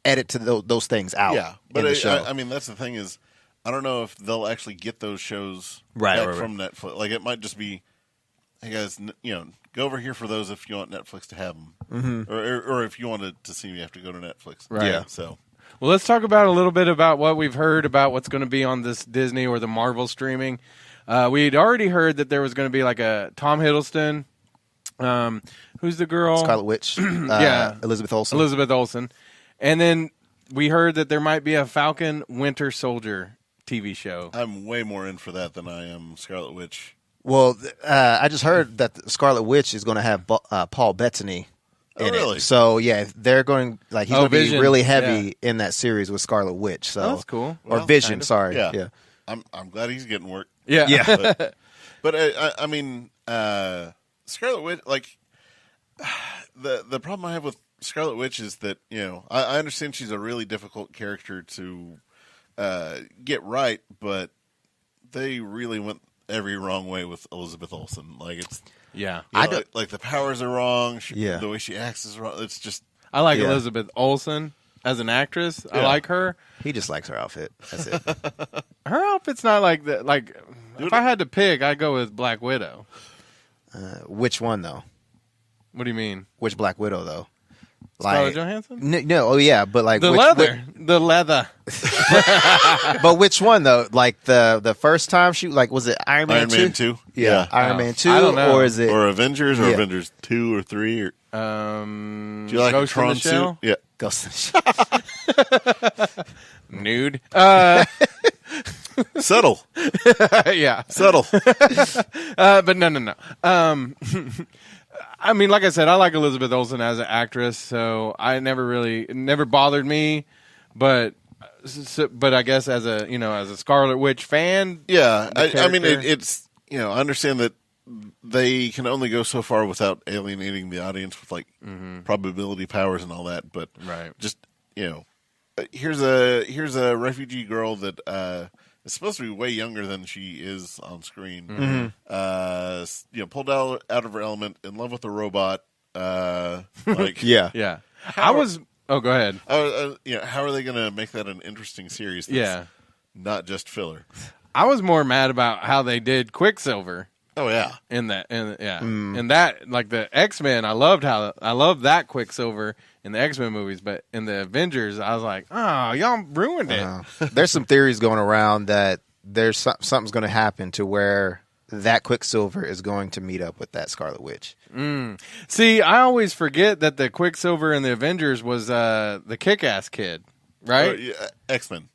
Speaker 2: edit to those things out.
Speaker 3: Yeah, but
Speaker 2: in the show.
Speaker 3: I mean, that's the thing is, I don't know if they'll actually get those shows
Speaker 2: Right.
Speaker 3: from Netflix. Like, it might just be, hey guys, go over here for those if you want Netflix to have them, or if you wanted to see them, you have to go to Netflix.
Speaker 1: Right.
Speaker 2: Yeah.
Speaker 3: So,
Speaker 1: Well, let's talk about a little bit about what we've heard about what's going to be on this Disney or the Marvel streaming. We'd already heard that there was going to be like a Tom Hiddleston. Who's the girl?
Speaker 2: Scarlet Witch,
Speaker 1: Yeah.
Speaker 2: Elizabeth Olsen.
Speaker 1: Elizabeth Olsen. And then we heard that there might be a Falcon Winter Soldier TV show.
Speaker 3: I'm way more in for that than I am Scarlet Witch.
Speaker 2: Well, I just heard that Scarlet Witch is going to have Paul Bettany in
Speaker 3: Oh, really?
Speaker 2: it. So yeah, they're going he's going to be
Speaker 1: Vision.
Speaker 2: really heavy in that series with Scarlet Witch. So
Speaker 1: That's cool.
Speaker 2: Or
Speaker 3: Well,
Speaker 2: Vision,
Speaker 1: kind of.
Speaker 2: sorry.
Speaker 3: Yeah. I'm glad he's getting work.
Speaker 1: Yeah.
Speaker 2: Yeah.
Speaker 3: But I mean, Scarlet Witch, like the problem I have with Scarlet Witch is that I understand she's a really difficult character to get right, but they really went every wrong way with Elizabeth Olsen. Like it's like the powers are wrong. The way she acts is wrong. It's just
Speaker 1: I like Elizabeth Olsen as an actress. I like her.
Speaker 2: He just likes her outfit. That's it.
Speaker 1: Her outfit's not like that. Like if I had to pick, I'd go with Black Widow.
Speaker 2: Which one though?
Speaker 1: What do you mean?
Speaker 2: Which Black Widow though?
Speaker 1: Scarlett Johansson?
Speaker 2: No, oh yeah, but like
Speaker 1: the leather.
Speaker 2: But which one though? Like the first time she was it Iron Man
Speaker 3: 2?
Speaker 2: Yeah, Iron Man 2,
Speaker 1: I don't know.
Speaker 2: or is it
Speaker 3: Avengers or Avengers 2 or 3 or
Speaker 1: do
Speaker 3: you like
Speaker 1: Ghost
Speaker 3: a Tron
Speaker 1: in the Shell?
Speaker 3: suit? Yeah,
Speaker 2: Ghost in the Shell.
Speaker 1: Nude.
Speaker 3: subtle.
Speaker 1: Yeah,
Speaker 3: subtle.
Speaker 1: But no. I mean, like I said, I like Elizabeth Olsen as an actress, so it never bothered me. But I guess as a Scarlet Witch fan,
Speaker 3: yeah, I mean, it's I understand that they can only go so far without alienating the audience with like probability powers and all that. But just here's a refugee girl that is supposed to be way younger than she is on screen. Pulled out of her element, in love with a robot.
Speaker 1: yeah. Oh, go ahead.
Speaker 3: How are they going to make that an interesting series? That's not just filler.
Speaker 1: I was more mad about how they did Quicksilver.
Speaker 3: Oh yeah,
Speaker 1: in that, and that like the X-Men. I loved that Quicksilver in the X-Men movies, but in the Avengers, I was like, oh, y'all ruined it.
Speaker 2: There's some theories going around that there's something's going to happen to where that Quicksilver is going to meet up with that Scarlet Witch.
Speaker 1: See, I always forget that the Quicksilver in the Avengers was the Kick-Ass kid, right?
Speaker 3: X-Men.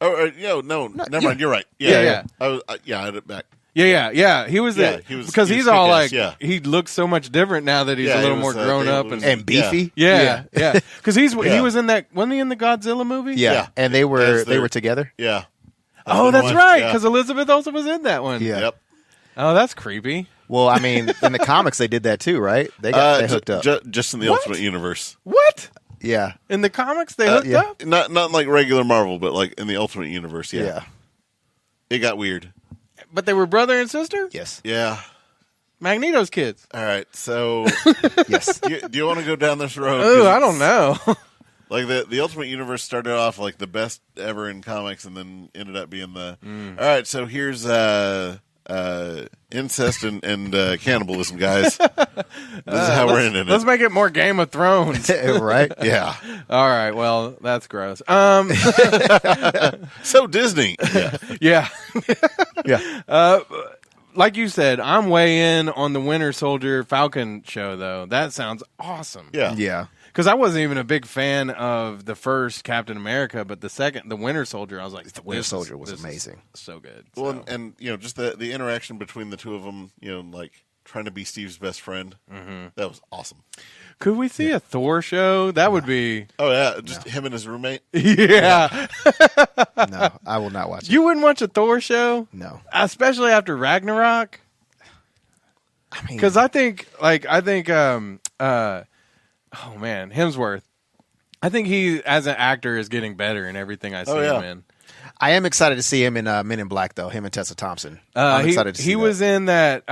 Speaker 3: Oh, no, never mind. You're right. Yeah. I had it back.
Speaker 1: Yeah. He was because he's all like he looks so much different now that he's a little more grown up
Speaker 2: and beefy.
Speaker 1: Yeah. Because he was in that. Wasn't he in the Godzilla movie?
Speaker 2: Yeah. And they were together.
Speaker 3: Yeah.
Speaker 1: Oh, that's right. Because Elizabeth Olsen was in that one.
Speaker 2: Yeah.
Speaker 3: Yep.
Speaker 1: Oh, that's creepy.
Speaker 2: Well, I mean, in the comics they did that too, right? They hooked up.
Speaker 3: Just in the Ultimate Universe.
Speaker 1: What?
Speaker 2: Yeah.
Speaker 1: In the comics they hooked up?
Speaker 3: Not like regular Marvel, but like in the Ultimate Universe. Yeah. It got weird.
Speaker 1: But they were brother and sister?
Speaker 2: Yes.
Speaker 3: Yeah.
Speaker 1: Magneto's kids.
Speaker 3: All right. So,
Speaker 2: yes.
Speaker 3: Do you want to go down this road?
Speaker 1: Oh, I don't know.
Speaker 3: Like the Ultimate Universe started off like the best ever in comics, and then ended up being the. All right. So here's incest and cannibalism, guys. This is how we're ending it.
Speaker 1: Let's make it more Game of Thrones.
Speaker 2: Right?
Speaker 3: Yeah.
Speaker 1: All right. Well, that's gross.
Speaker 3: So Disney.
Speaker 1: Yeah.
Speaker 2: Yeah.
Speaker 1: Like you said, I'm way in on the Winter Soldier Falcon show, though. That sounds awesome.
Speaker 3: Yeah.
Speaker 2: Yeah.
Speaker 1: Because I wasn't even a big fan of the first Captain America, but the Winter Soldier, I was like,
Speaker 2: the Winter Soldier was amazing.
Speaker 1: So good.
Speaker 3: Well, and just the interaction between the two of them, like trying to be Steve's best friend, that was awesome.
Speaker 1: Could we see a Thor show? That would be.
Speaker 3: Oh yeah, just him and his roommate.
Speaker 1: Yeah.
Speaker 2: No, I will not watch it.
Speaker 1: You wouldn't watch a Thor show?
Speaker 2: No,
Speaker 1: especially after Ragnarok.
Speaker 2: I mean,
Speaker 1: because I think, oh man, Hemsworth. I think he, as an actor, is getting better in everything I see him in.
Speaker 2: I am excited to see him in Men in Black, though. Him and Tessa Thompson. I'm excited to see
Speaker 1: he
Speaker 2: that.
Speaker 1: was in that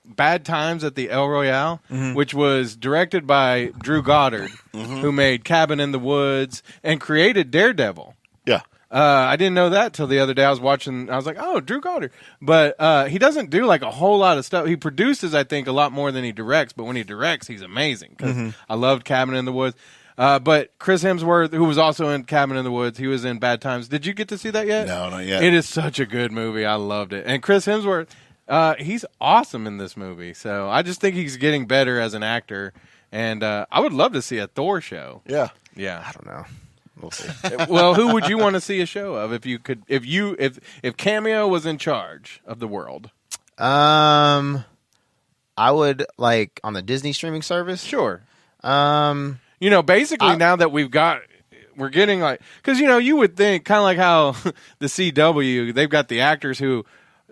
Speaker 1: Bad Times at the El Royale, which was directed by Drew Goddard, who made Cabin in the Woods and created Daredevil.
Speaker 3: Yeah.
Speaker 1: I didn't know that till the other day. I was watching. I was like, "Oh, Drew Goddard," but he doesn't do like a whole lot of stuff. He produces, I think, a lot more than he directs. But when he directs, he's amazing. Because I loved Cabin in the Woods. But Chris Hemsworth, who was also in Cabin in the Woods, he was in Bad Times. Did you get to see that yet?
Speaker 3: No, not yet.
Speaker 1: It is such a good movie. I loved it. And Chris Hemsworth, he's awesome in this movie. So I just think he's getting better as an actor. And I would love to see a Thor show.
Speaker 3: Yeah.
Speaker 1: Yeah.
Speaker 2: I don't know. We'll see.
Speaker 1: Well, who would you want to see a show of if you could? If Cameo was in charge of the world?
Speaker 2: I would like on the Disney streaming service.
Speaker 1: Sure. Basically now that we're getting like, because you would think kind of like how the CW, they've got the actors who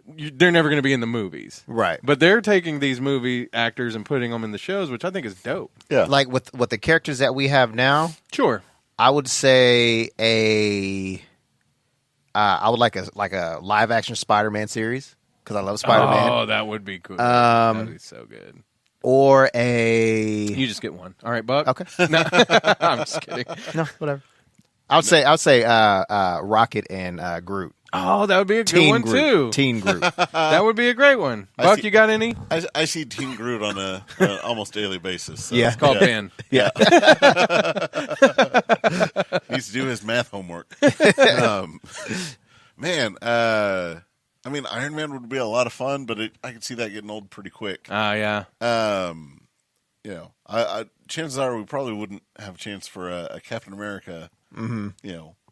Speaker 1: they're never going to be in the movies.
Speaker 2: Right.
Speaker 1: But they're taking these movie actors and putting them in the shows, which I think is dope.
Speaker 3: Yeah.
Speaker 2: Like with the characters that we have now,
Speaker 1: Sure.
Speaker 2: I would say I would like a live action Spider-Man series because I love Spider-Man.
Speaker 1: Oh, that would be cool. That'd be so good.
Speaker 2: Or a
Speaker 1: You just get one. All right, Buck.
Speaker 2: Okay.
Speaker 1: No, I'm just kidding.
Speaker 2: no, whatever. I would say Rocket and Groot.
Speaker 1: Oh, that would be a good
Speaker 2: Teen
Speaker 1: one
Speaker 2: Groot.
Speaker 1: too.
Speaker 2: Teen Groot.
Speaker 1: That would be a great one. Buck, you got any?
Speaker 3: I see Teen Groot on an almost daily basis. So,
Speaker 2: Yeah.
Speaker 1: It's called Ben.
Speaker 2: Yeah.
Speaker 3: Needs to do his math homework. Man, I mean, Iron Man would be a lot of fun, but I could see that getting old pretty quick.
Speaker 1: Yeah.
Speaker 3: You know, chances are we probably wouldn't have a chance for a Captain America,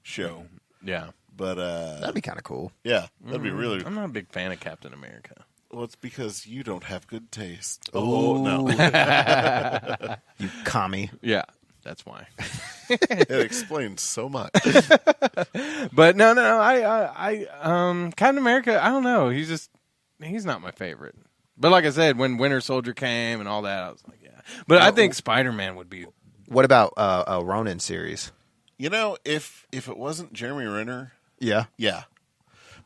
Speaker 3: show.
Speaker 1: Yeah.
Speaker 3: But
Speaker 2: That'd be kind of cool.
Speaker 3: yeah, that'd be really.
Speaker 1: I'm not a big fan of Captain America.
Speaker 3: Well, it's because you don't have good taste. Oh no,
Speaker 2: You commie.
Speaker 1: Yeah, that's why.
Speaker 3: it explains so much.
Speaker 1: But no, I Captain America, I don't know. He's not my favorite. But like I said, when Winter Soldier came and all that, I was like, yeah. But I think Spider-Man would be.
Speaker 2: What about a Ronin series?
Speaker 3: You know, if it wasn't Jeremy Renner,
Speaker 2: Yeah.
Speaker 3: yeah,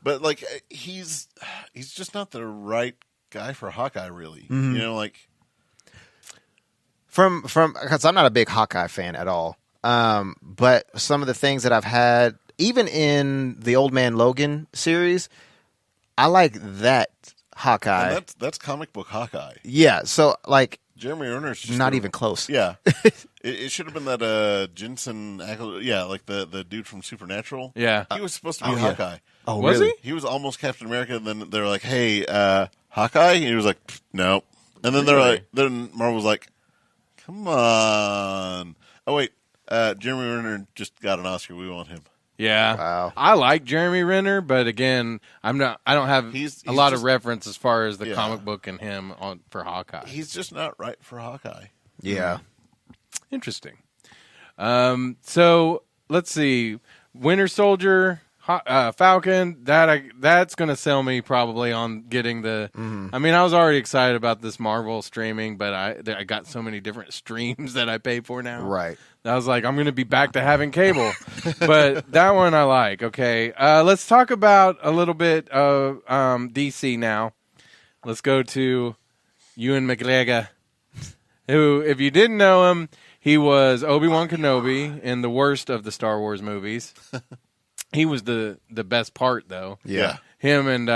Speaker 3: but like he's just not the right guy for Hawkeye, really.
Speaker 2: Mm-hmm.
Speaker 3: You know, like
Speaker 2: From because I'm not a big Hawkeye fan at all. But some of the things that I've had, even in the Old Man Logan series, I like that Hawkeye.
Speaker 3: and that's comic book Hawkeye.
Speaker 2: Yeah. So like,
Speaker 3: Jeremy Renner's just
Speaker 2: not even close.
Speaker 3: Yeah, it should have been that Jensen Ackles, yeah, like the dude from Supernatural.
Speaker 1: Yeah.
Speaker 3: He was supposed to be
Speaker 2: Oh, yeah.
Speaker 3: Hawkeye.
Speaker 2: Oh,
Speaker 1: Was
Speaker 2: really?
Speaker 3: He was almost Captain America. And then they're like, "Hey, Hawkeye," and he was like, "No." And then they're like, then Marvel was like, "Come on." Oh wait, Jeremy Renner just got an Oscar. We want him.
Speaker 1: Yeah.
Speaker 2: Wow.
Speaker 1: I like Jeremy Renner, but again, I don't have
Speaker 3: He's
Speaker 1: a lot
Speaker 3: just-
Speaker 1: of reference as far as the
Speaker 3: Yeah.
Speaker 1: comic book and him for Hawkeye.
Speaker 3: He's just not right for Hawkeye.
Speaker 2: Yeah.
Speaker 1: Interesting. So let's see. Winter Soldier, Falcon. That's going to sell me probably on getting the. I mean, I was already excited about this Marvel streaming, but I got so many different streams that I pay for now.
Speaker 2: Right.
Speaker 1: I was like, I'm going to be back to having cable. But that one I like. Okay. Let's talk about a little bit of DC now. Let's go to Ewan McGregor, who, if you didn't know him, he was Obi-Wan Kenobi in the worst of the Star Wars movies. He was the best part, though.
Speaker 2: Yeah.
Speaker 1: Him and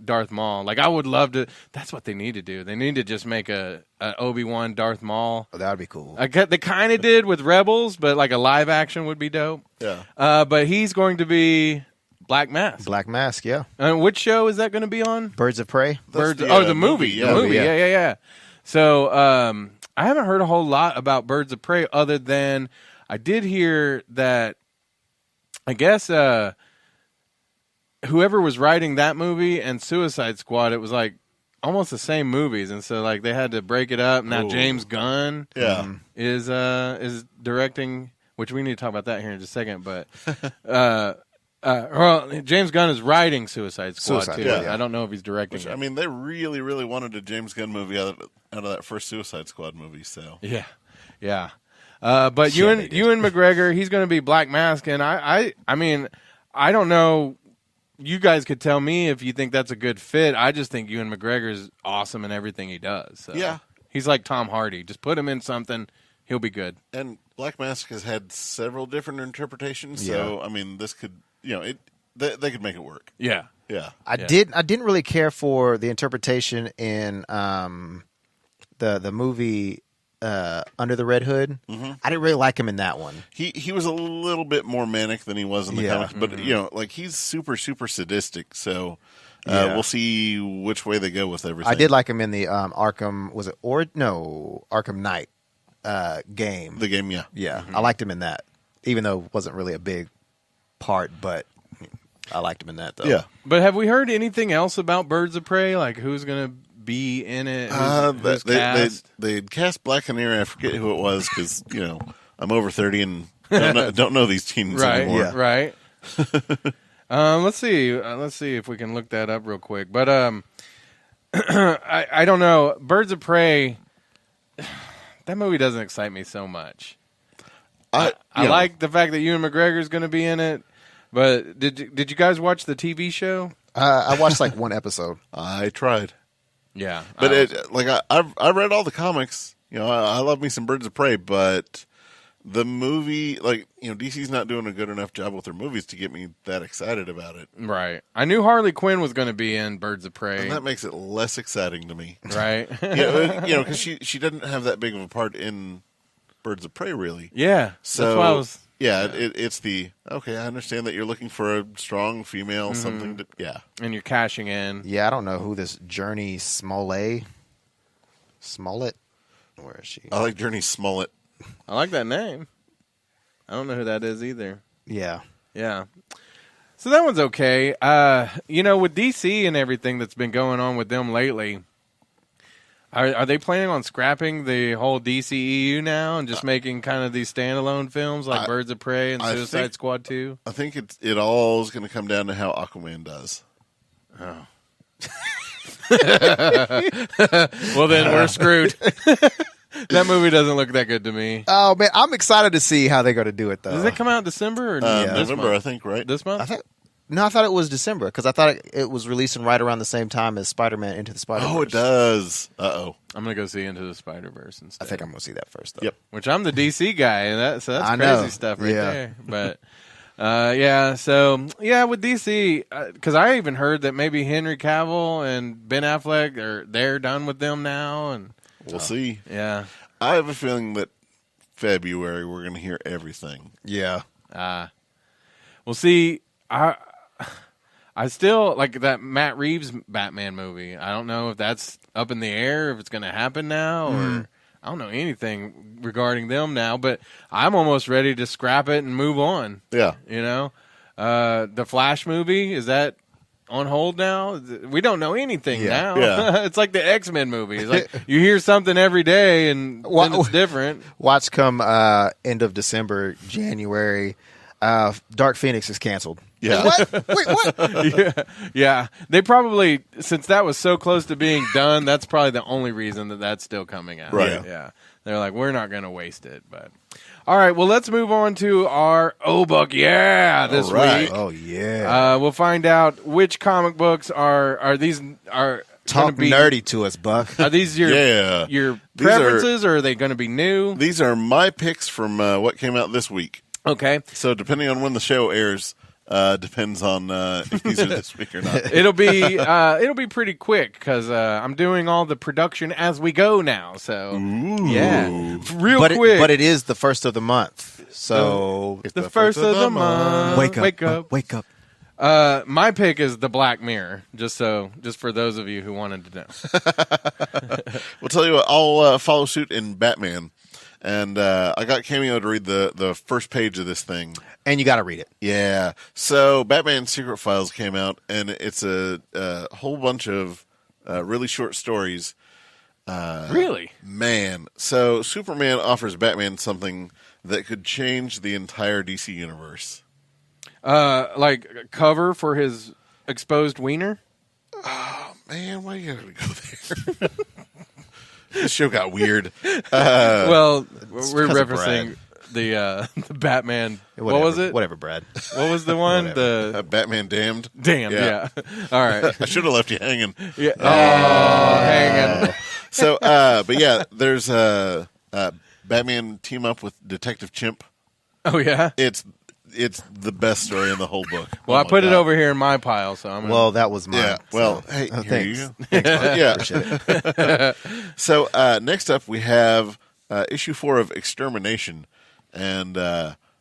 Speaker 1: Darth Maul. Like, I would love to. That's what they need to do. They need to just make a Obi-Wan Darth Maul.
Speaker 2: Oh, that would be cool.
Speaker 1: They kind of did with Rebels, but like a live action would be dope.
Speaker 3: Yeah.
Speaker 1: But he's going to be Black Mask.
Speaker 2: Black Mask, yeah.
Speaker 1: Which show is that going to be on?
Speaker 2: Birds of Prey.
Speaker 1: Birds.
Speaker 3: the,
Speaker 1: The movie.
Speaker 3: movie,
Speaker 1: The
Speaker 3: yeah.
Speaker 1: movie.
Speaker 2: Yeah.
Speaker 1: Yeah. So I haven't heard a whole lot about Birds of Prey other than I did hear that I guess whoever was writing that movie and Suicide Squad, it was like almost the same movies, and so like they had to break it up. Now
Speaker 3: Ooh.
Speaker 1: James Gunn
Speaker 3: Yeah.
Speaker 1: is directing, which we need to talk about that here in just a second. But well, James Gunn is writing Suicide Squad
Speaker 2: Suicide
Speaker 1: too.
Speaker 3: Squad, yeah.
Speaker 1: I don't know if he's directing
Speaker 3: Which,
Speaker 1: it.
Speaker 3: I mean, they really, really wanted a James Gunn movie out of that first Suicide Squad movie. So
Speaker 1: Yeah. But
Speaker 2: Yeah,
Speaker 1: Ewan
Speaker 2: they did.
Speaker 1: McGregor, he's going to be Black Mask, and I mean, I don't know. You guys could tell me if you think that's a good fit. I just think Ewan McGregor is awesome in everything he does. So.
Speaker 3: Yeah.
Speaker 1: He's like Tom Hardy. Just put him in something, he'll be good.
Speaker 3: And Black Mask has had several different interpretations. So I mean, this could they could make it work.
Speaker 1: Yeah.
Speaker 3: Yeah.
Speaker 2: I didn't really care for the interpretation in the movie Under the Red Hood.
Speaker 3: Mm-hmm.
Speaker 2: I didn't really like him in that one.
Speaker 3: He was a little bit more manic than he was in the
Speaker 2: Yeah.
Speaker 3: comics, but like he's super sadistic. So
Speaker 2: Yeah.
Speaker 3: we'll see which way they go with everything.
Speaker 2: I did like him in the Arkham. Was it Arkham Knight game?
Speaker 3: the game. Yeah.
Speaker 2: Yeah, I liked him in that, even though it wasn't really a big part, but I liked him in that though.
Speaker 3: Yeah.
Speaker 1: But have we heard anything else about Birds of Prey? Like who's going to be in it? Who's cast?
Speaker 3: They cast Black Canary. I forget who it was because I'm over 30 and don't know these teens
Speaker 1: Right,
Speaker 3: anymore.
Speaker 2: Yeah.
Speaker 1: right. Let's see if we can look that up real quick. But I don't know. Birds of Prey. That movie doesn't excite me so much. I like the fact that Ewan McGregor is going to be in it. But did you guys watch the TV show?
Speaker 2: I watched like one episode.
Speaker 3: I tried.
Speaker 1: Yeah,
Speaker 3: But I read all the comics. I love me some Birds of Prey, but the movie, DC's not doing a good enough job with their movies to get me that excited about it.
Speaker 1: right. I knew Harley Quinn was going to be in Birds of Prey.
Speaker 3: And that makes it less exciting to me.
Speaker 1: Right.
Speaker 3: Because she doesn't have that big of a part in Birds of Prey, really.
Speaker 1: Yeah.
Speaker 3: So,
Speaker 1: that's why I was.
Speaker 3: Yeah, it's I understand that you're looking for a strong female, something to,
Speaker 1: And you're cashing in.
Speaker 2: Yeah, I don't know who this Journey Smollett. Where is she?
Speaker 3: I like Journey Smollett.
Speaker 1: I like that name. I don't know who that is either.
Speaker 2: Yeah.
Speaker 1: Yeah. So that one's okay. With DC and everything that's been going on with them lately, are they planning on scrapping the whole DCEU now and just making kind of these standalone films like Birds of Prey and Suicide Squad 2?
Speaker 3: I think it all is going to come down to how Aquaman does.
Speaker 1: Oh. Well, then we're screwed. That movie doesn't look that good to me.
Speaker 2: Oh man, I'm excited to see how they're going to do it though.
Speaker 1: Does it come out in December or this
Speaker 3: November?
Speaker 1: month?
Speaker 3: I think, right?
Speaker 1: This month?
Speaker 2: I thought it was December because I thought it was releasing right around the same time as Spider-Man Into the Spider-Verse.
Speaker 3: Oh, it does. Uh-oh.
Speaker 1: I'm gonna go see Into the Spider-Verse instead.
Speaker 2: I think I'm going to see that first though.
Speaker 3: Yep.
Speaker 1: Which I'm the DC guy, and that's
Speaker 2: I
Speaker 1: crazy
Speaker 2: know.
Speaker 1: stuff right
Speaker 2: Yeah.
Speaker 1: there. But with DC, because I even heard that maybe Henry Cavill and Ben Affleck they're done with them now, and
Speaker 3: We'll see.
Speaker 1: yeah.
Speaker 3: I have a feeling that February we're going to hear everything.
Speaker 2: Yeah.
Speaker 1: Well, see, I still like that Matt Reeves Batman movie. I don't know if that's up in the air, if it's going to happen now, or I don't know anything regarding them now. But I'm almost ready to scrap it and move on.
Speaker 3: Yeah.
Speaker 1: The Flash movie, is that on hold now? We don't know anything now.
Speaker 3: Yeah.
Speaker 1: It's like the X-Men movie. It's like you hear something every day and then it's different.
Speaker 2: Watch come end of December, January, Dark Phoenix is canceled.
Speaker 3: Yeah.
Speaker 2: What? Wait, what?
Speaker 1: Yeah. They probably, since that was so close to being done, that's probably the only reason that that's still coming out.
Speaker 3: Right.
Speaker 1: Yeah. They're like, we're not going to waste it. But all right, well, let's move on to our Book this week.
Speaker 2: Oh yeah.
Speaker 1: We'll find out which comic books are these are
Speaker 2: Talk
Speaker 1: gonna be
Speaker 2: nerdy to us, Buck.
Speaker 1: Are these your
Speaker 3: These
Speaker 1: preferences, or are they going to be new?
Speaker 3: These are my picks from what came out this week.
Speaker 1: Okay.
Speaker 3: So depending on when the show airs, depends on if these are this week or not.
Speaker 1: It'll be pretty quick because I'm doing all the production as we go now. So yeah, real quick.
Speaker 2: But it is the first of the month, so
Speaker 1: it's the first of the month.
Speaker 2: Wake up! Wake up!
Speaker 1: My pick is the Black Mirror. Just for those of you who wanted to know.
Speaker 3: We'll tell you what. I'll follow suit in Batman. And I got Cameo to read the first page of this thing.
Speaker 2: And you got to read it.
Speaker 3: Yeah. So Batman Secret Files came out, and it's a whole bunch of really short stories.
Speaker 1: Really?
Speaker 3: Man. So Superman offers Batman something that could change the entire DC universe.
Speaker 1: Like a cover for his exposed wiener?
Speaker 3: Oh, man. Why you gotta go there? This show got weird.
Speaker 1: Well, we're
Speaker 2: 'cause of
Speaker 1: referencing the Batman.
Speaker 2: Whatever,
Speaker 1: what was it?
Speaker 2: Whatever, Brad.
Speaker 1: What was the one? The
Speaker 3: Batman Damned.
Speaker 1: Damn. Yeah. All right.
Speaker 3: I should have left you hanging.
Speaker 1: Yeah. Oh, hanging.
Speaker 3: So, but yeah, there's Batman team up with Detective Chimp.
Speaker 1: Oh yeah.
Speaker 3: It's the best story in the whole book.
Speaker 1: Well,
Speaker 3: Oh
Speaker 1: I
Speaker 3: my
Speaker 1: put it
Speaker 3: God.
Speaker 1: over here in my pile, so I'm.
Speaker 2: Well, that was mine.
Speaker 3: Yeah. Well,
Speaker 2: so.
Speaker 3: hey, here
Speaker 2: thanks.
Speaker 3: you go.
Speaker 2: Thanks, Buck.
Speaker 3: Yeah.
Speaker 2: Appreciate it.
Speaker 3: So next up, we have issue 4 of Extermination, and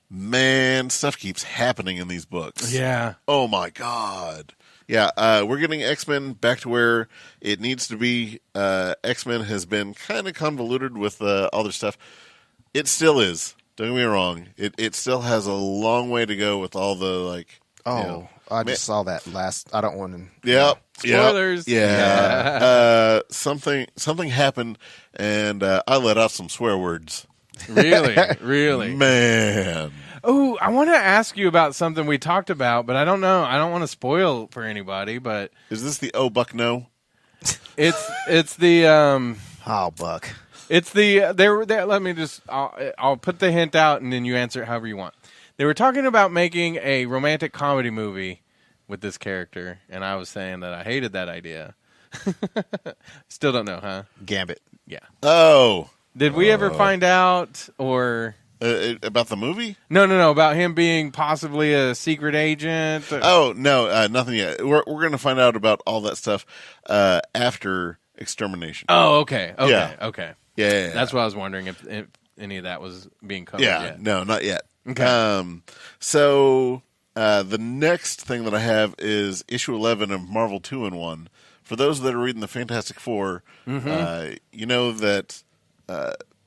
Speaker 3: man, stuff keeps happening in these books.
Speaker 1: Yeah.
Speaker 3: Oh my God. Yeah, we're getting X-Men back to where it needs to be. X-Men has been kind of convoluted with all their stuff. It still is. Don't get me wrong. It still has a long way to go with all the
Speaker 2: I just saw that last. I don't want to.
Speaker 3: Yep.
Speaker 1: Spoilers.
Speaker 3: Yeah. Something happened, and I let out some swear words.
Speaker 1: Really.
Speaker 3: Man.
Speaker 1: Oh, I want to ask you about something we talked about, but I don't know. I don't want to spoil for anybody, but
Speaker 3: Is this the Oh Buck No?
Speaker 1: it's the
Speaker 2: Oh, Buck.
Speaker 1: it's the there. Let me just. I'll put the hint out, and then you answer it however you want. They were talking about making a romantic comedy movie with this character, and I was saying that I hated that idea. Still don't know, huh?
Speaker 2: Gambit.
Speaker 1: Yeah.
Speaker 3: Oh.
Speaker 1: Did we ever find out, or
Speaker 3: About the movie?
Speaker 1: no, about him being possibly a secret agent?
Speaker 3: Oh, no, nothing yet. We're going to find out about all that stuff after Extermination.
Speaker 1: Oh, okay.
Speaker 3: Yeah.
Speaker 1: Okay.
Speaker 3: Yeah.
Speaker 1: That's what I was wondering if any of that was being covered
Speaker 3: Yeah,
Speaker 1: yet.
Speaker 3: no, not yet.
Speaker 1: Okay.
Speaker 3: So the next thing that I have is issue 11 of Marvel 2-in-1. For those that are reading the Fantastic Four, you know that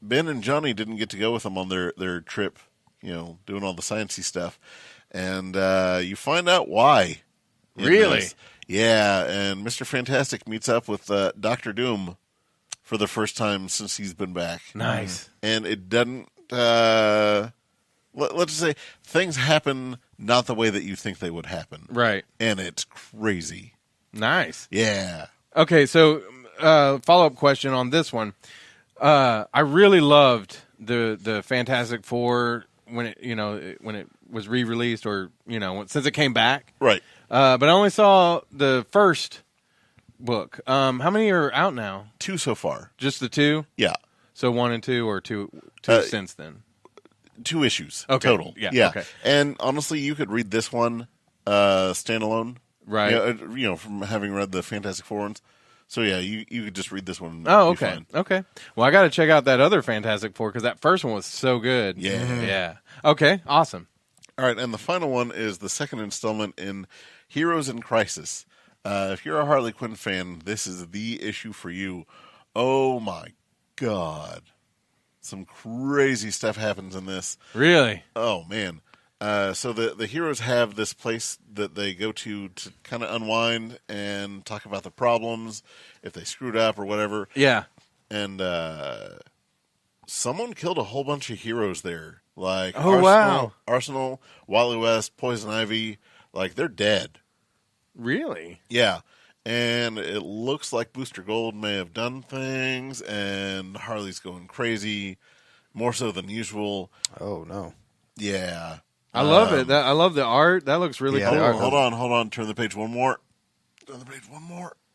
Speaker 3: Ben and Johnny didn't get to go with them on their trip, doing all the sciencey stuff. And you find out why. in
Speaker 1: Really?
Speaker 3: this. Yeah, and Mr. Fantastic meets up with Dr. Doom for the first time since he's been back.
Speaker 1: Nice.
Speaker 3: And it doesn't... let's just say things happen not the way that you think they would happen.
Speaker 1: Right.
Speaker 3: And it's crazy.
Speaker 1: Nice.
Speaker 3: Yeah.
Speaker 1: Okay, so follow-up question on this one. I really loved the Fantastic Four when it was re-released, or since it came back.
Speaker 3: Right.
Speaker 1: But I only saw the first book. How many are out now?
Speaker 3: 2 so far.
Speaker 1: Just the 2?
Speaker 3: Yeah.
Speaker 1: So 1 and 2, or two since then?
Speaker 3: 2 issues
Speaker 1: Okay.
Speaker 3: total.
Speaker 1: Yeah, okay.
Speaker 3: And honestly, you could read this one standalone.
Speaker 1: Right.
Speaker 3: From having read the Fantastic Four ones. So yeah, you could just read this one. And
Speaker 1: Oh,
Speaker 3: be
Speaker 1: okay.
Speaker 3: fine.
Speaker 1: Okay. Well, I got to check out that other Fantastic Four because that first one was so good.
Speaker 3: Yeah.
Speaker 1: Yeah. Okay. Awesome.
Speaker 3: All right, and the final one is the second installment in Heroes in Crisis. If you're a Harley Quinn fan, this is the issue for you. Oh my God. Some crazy stuff happens in this.
Speaker 1: Really?
Speaker 3: Oh, man. So the heroes have this place that they go to kind of unwind and talk about the problems, if they screwed up or whatever.
Speaker 1: Yeah.
Speaker 3: And someone killed a whole bunch of heroes there. Like Arsenal, Wally West, Poison Ivy. Like, they're dead.
Speaker 1: Really?
Speaker 3: Yeah. And it looks like Booster Gold may have done things, and Harley's going crazy, more so than usual.
Speaker 2: Oh, no.
Speaker 3: Yeah.
Speaker 1: I love it. I love the art. That looks really cool.
Speaker 3: Hold on. Turn the page one more.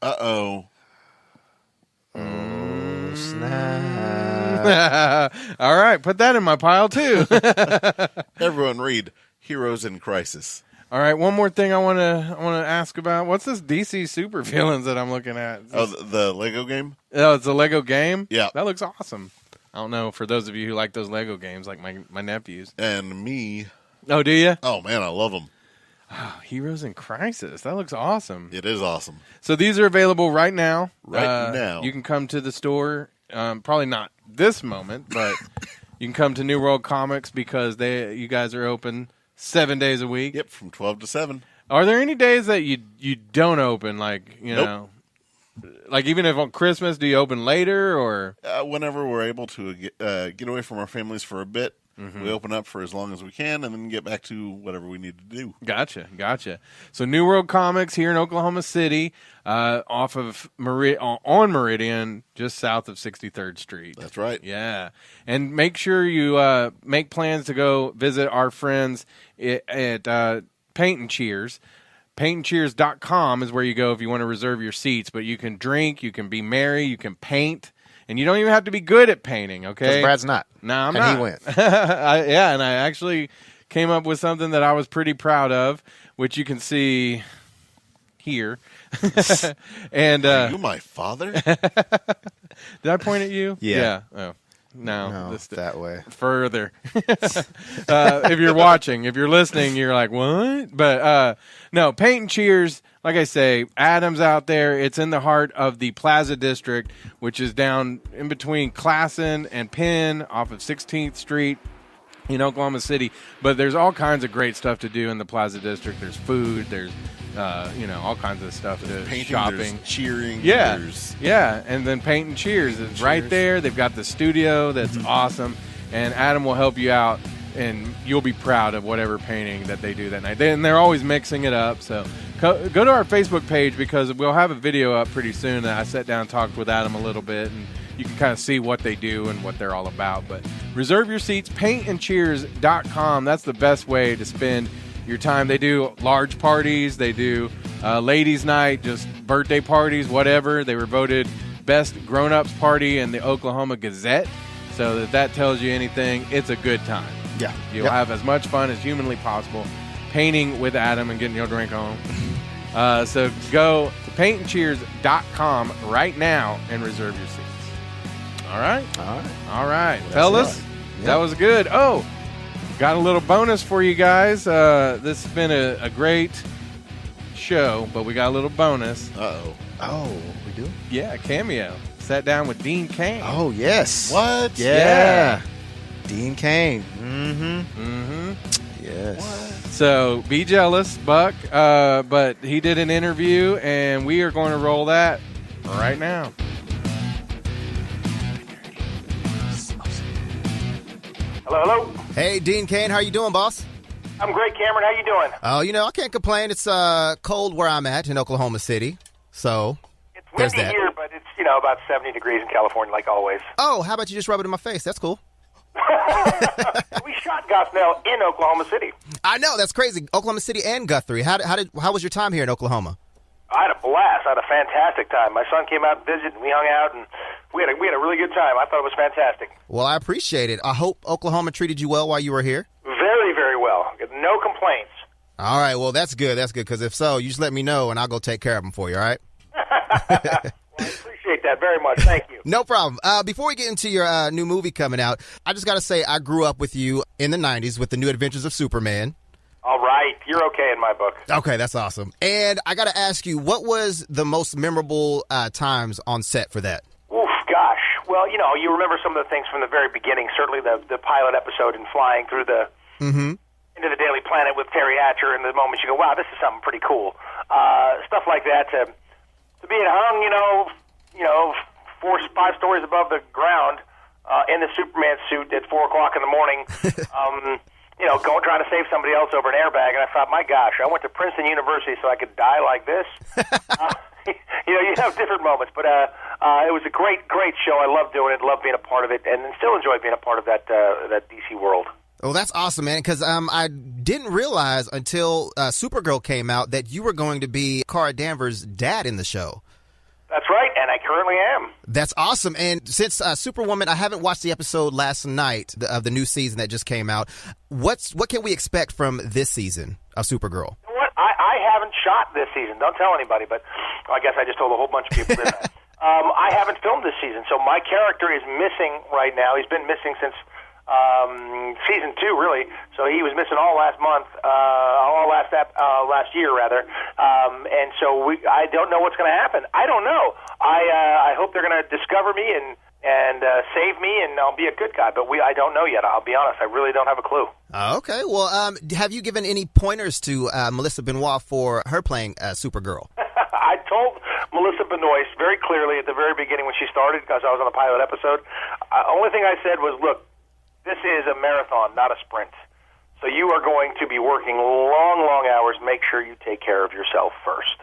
Speaker 3: Uh-oh.
Speaker 2: Oh, snap.
Speaker 1: All right. Put that in my pile, too.
Speaker 3: Everyone read Heroes in Crisis.
Speaker 1: All right. One more thing I want to ask about. What's this DC Super Villains that I'm looking at?
Speaker 3: Oh, the Lego game?
Speaker 1: Oh, it's a Lego game?
Speaker 3: Yeah.
Speaker 1: That looks awesome. I don't know, for those of you who like those Lego games, like my nephews.
Speaker 3: And me.
Speaker 1: Oh, do you?
Speaker 3: Oh, man, I love them.
Speaker 1: Oh, Heroes in Crisis. That looks awesome.
Speaker 3: It is awesome.
Speaker 1: So these are available right now.
Speaker 3: Now.
Speaker 1: You can come to the store. Probably not this moment, but you can come to New World Comics because you guys are open 7 days a week.
Speaker 3: Yep, from 12 to 7.
Speaker 1: Are there any days that you don't open? Like,
Speaker 3: Nope.
Speaker 1: like even if on Christmas, do you open later or?
Speaker 3: Whenever we're able to get away from our families for a bit, we open up for as long as we can and then get back to whatever we need to do.
Speaker 1: Gotcha. So New World Comics here in Oklahoma City, off of on Meridian, just south of 63rd Street.
Speaker 3: That's right.
Speaker 1: Yeah. And make sure you make plans to go visit our friends at Paint and Cheers. PaintandCheers.com is where you go if you want to reserve your seats. But you can drink, you can be merry, you can paint, and you don't even have to be good at painting, okay?
Speaker 2: Because Brad's not.
Speaker 1: No, I'm
Speaker 2: and
Speaker 1: not.
Speaker 2: He went.
Speaker 1: And I actually came up with something that I was pretty proud of, which you can see here. And
Speaker 3: Are you my father?
Speaker 1: did I point at you?
Speaker 2: Yeah.
Speaker 1: Oh. No,
Speaker 2: that way.
Speaker 1: Further. If you're watching, if you're listening, you're like, what? But no, Paint and Cheers, like I say, Adams out there. It's in the heart of the Plaza District, which is down in between Classen and Penn off of 16th Street in Oklahoma City. But there's all kinds of great stuff to do in the Plaza District. There's food, there's all kinds of stuff to
Speaker 3: Painting,
Speaker 1: shopping.
Speaker 3: there's cheering.
Speaker 1: Yeah,
Speaker 3: There's...
Speaker 1: yeah, and then Paint and Cheers is right there. They've got the studio that's awesome, and Adam will help you out and you'll be proud of whatever painting that they do that night. And they're always mixing it up. So go to our Facebook page, because we'll have a video up pretty soon that I sat down and talked with Adam a little bit, and you can kind of see what they do and what they're all about. But reserve your seats, paintandcheers.com. That's the best way to spend your time. They do large parties. They do ladies' night, just birthday parties, whatever. They were voted best grown-ups party in the Oklahoma Gazette. So that tells you anything. It's a good time.
Speaker 2: Yeah.
Speaker 1: You'll have as much fun as humanly possible painting with Adam and getting your drink on. So go to paintandcheers.com right now and reserve your seats. All right? All right. Fellas, that was good. Oh, got a little bonus for you guys. This has been a great show, but we got a little bonus.
Speaker 2: Oh, we do?
Speaker 1: Yeah, Cameo. Sat down with Dean Cain.
Speaker 2: Oh, yes.
Speaker 3: What?
Speaker 2: Yeah. Dean Cain. Mm-hmm. Yes.
Speaker 3: What?
Speaker 1: So be jealous, Buck. But he did an interview, and we are going to roll that right now.
Speaker 4: Hello.
Speaker 2: Hey, Dean Cain, how you doing, boss?
Speaker 4: I'm great, Cameron. How you doing?
Speaker 2: Oh, I can't complain. It's cold where I'm at in Oklahoma City. So
Speaker 4: It's
Speaker 2: there's
Speaker 4: windy
Speaker 2: that.
Speaker 4: here, but it's about 70 degrees in California, like always.
Speaker 2: Oh, how about you just rub it in my face? That's cool.
Speaker 4: We shot Gosnell in Oklahoma City.
Speaker 2: I know, that's crazy. Oklahoma City and Guthrie. How was your time here in Oklahoma?
Speaker 4: I had a blast. I had a fantastic time. My son came out and visited, and we hung out, and we had a really good time. I thought it was fantastic.
Speaker 2: Well, I appreciate it. I hope Oklahoma treated you well while you were here.
Speaker 4: Very, very well. No complaints.
Speaker 2: All right, well, that's good. That's good, because if so, you just let me know, and I'll go take care of them for you, all right?
Speaker 4: Well, I appreciate that very much. Thank you.
Speaker 2: No problem. Before we get into your new movie coming out, I just got to say I grew up with you in the 90s with The New Adventures of Superman.
Speaker 4: All right. You're okay in my book.
Speaker 2: Okay, that's awesome. And I got to ask you, what was the most memorable times on set for that?
Speaker 4: Oof, gosh. Well, you remember some of the things from the very beginning. Certainly the pilot episode and flying through the into the Daily Planet with Terry Hatcher, and the moments you go, wow, this is something pretty cool. Stuff like that. To be hung, 4-5 stories above the ground in the Superman suit at 4 o'clock in the morning. Trying to save somebody else over an airbag, and I thought, my gosh, I went to Princeton University so I could die like this. You have different moments, but it was a great show. I loved doing it, loved being a part of it, and still enjoy being a part of that DC world.
Speaker 2: Oh, that's awesome, man, because I didn't realize until Supergirl came out that you were going to be Kara Danvers' dad in the show.
Speaker 4: That's right, and I currently am.
Speaker 2: That's awesome. And since Superwoman, I haven't watched the episode last night of the new season that just came out. What can we expect from this season of Supergirl?
Speaker 4: You know what? I haven't shot this season. Don't tell anybody, but I guess I just told a whole bunch of people that. I haven't filmed this season, so my character is missing right now. He's been missing since season 2, really. So he was missing all last month, last year rather. And so I don't know what's going to happen. I don't know. I hope they're going to discover me and save me, and I'll be a good guy. But I don't know yet. I'll be honest. I really don't have a clue.
Speaker 2: Okay. Well, have you given any pointers to Melissa Benoist for her playing Supergirl?
Speaker 4: I told Melissa Benoist very clearly at the very beginning when she started, because I was on the pilot episode. Only thing I said was, look, this is a marathon, not a sprint. So you are going to be working long, long hours. Make sure you take care of yourself first,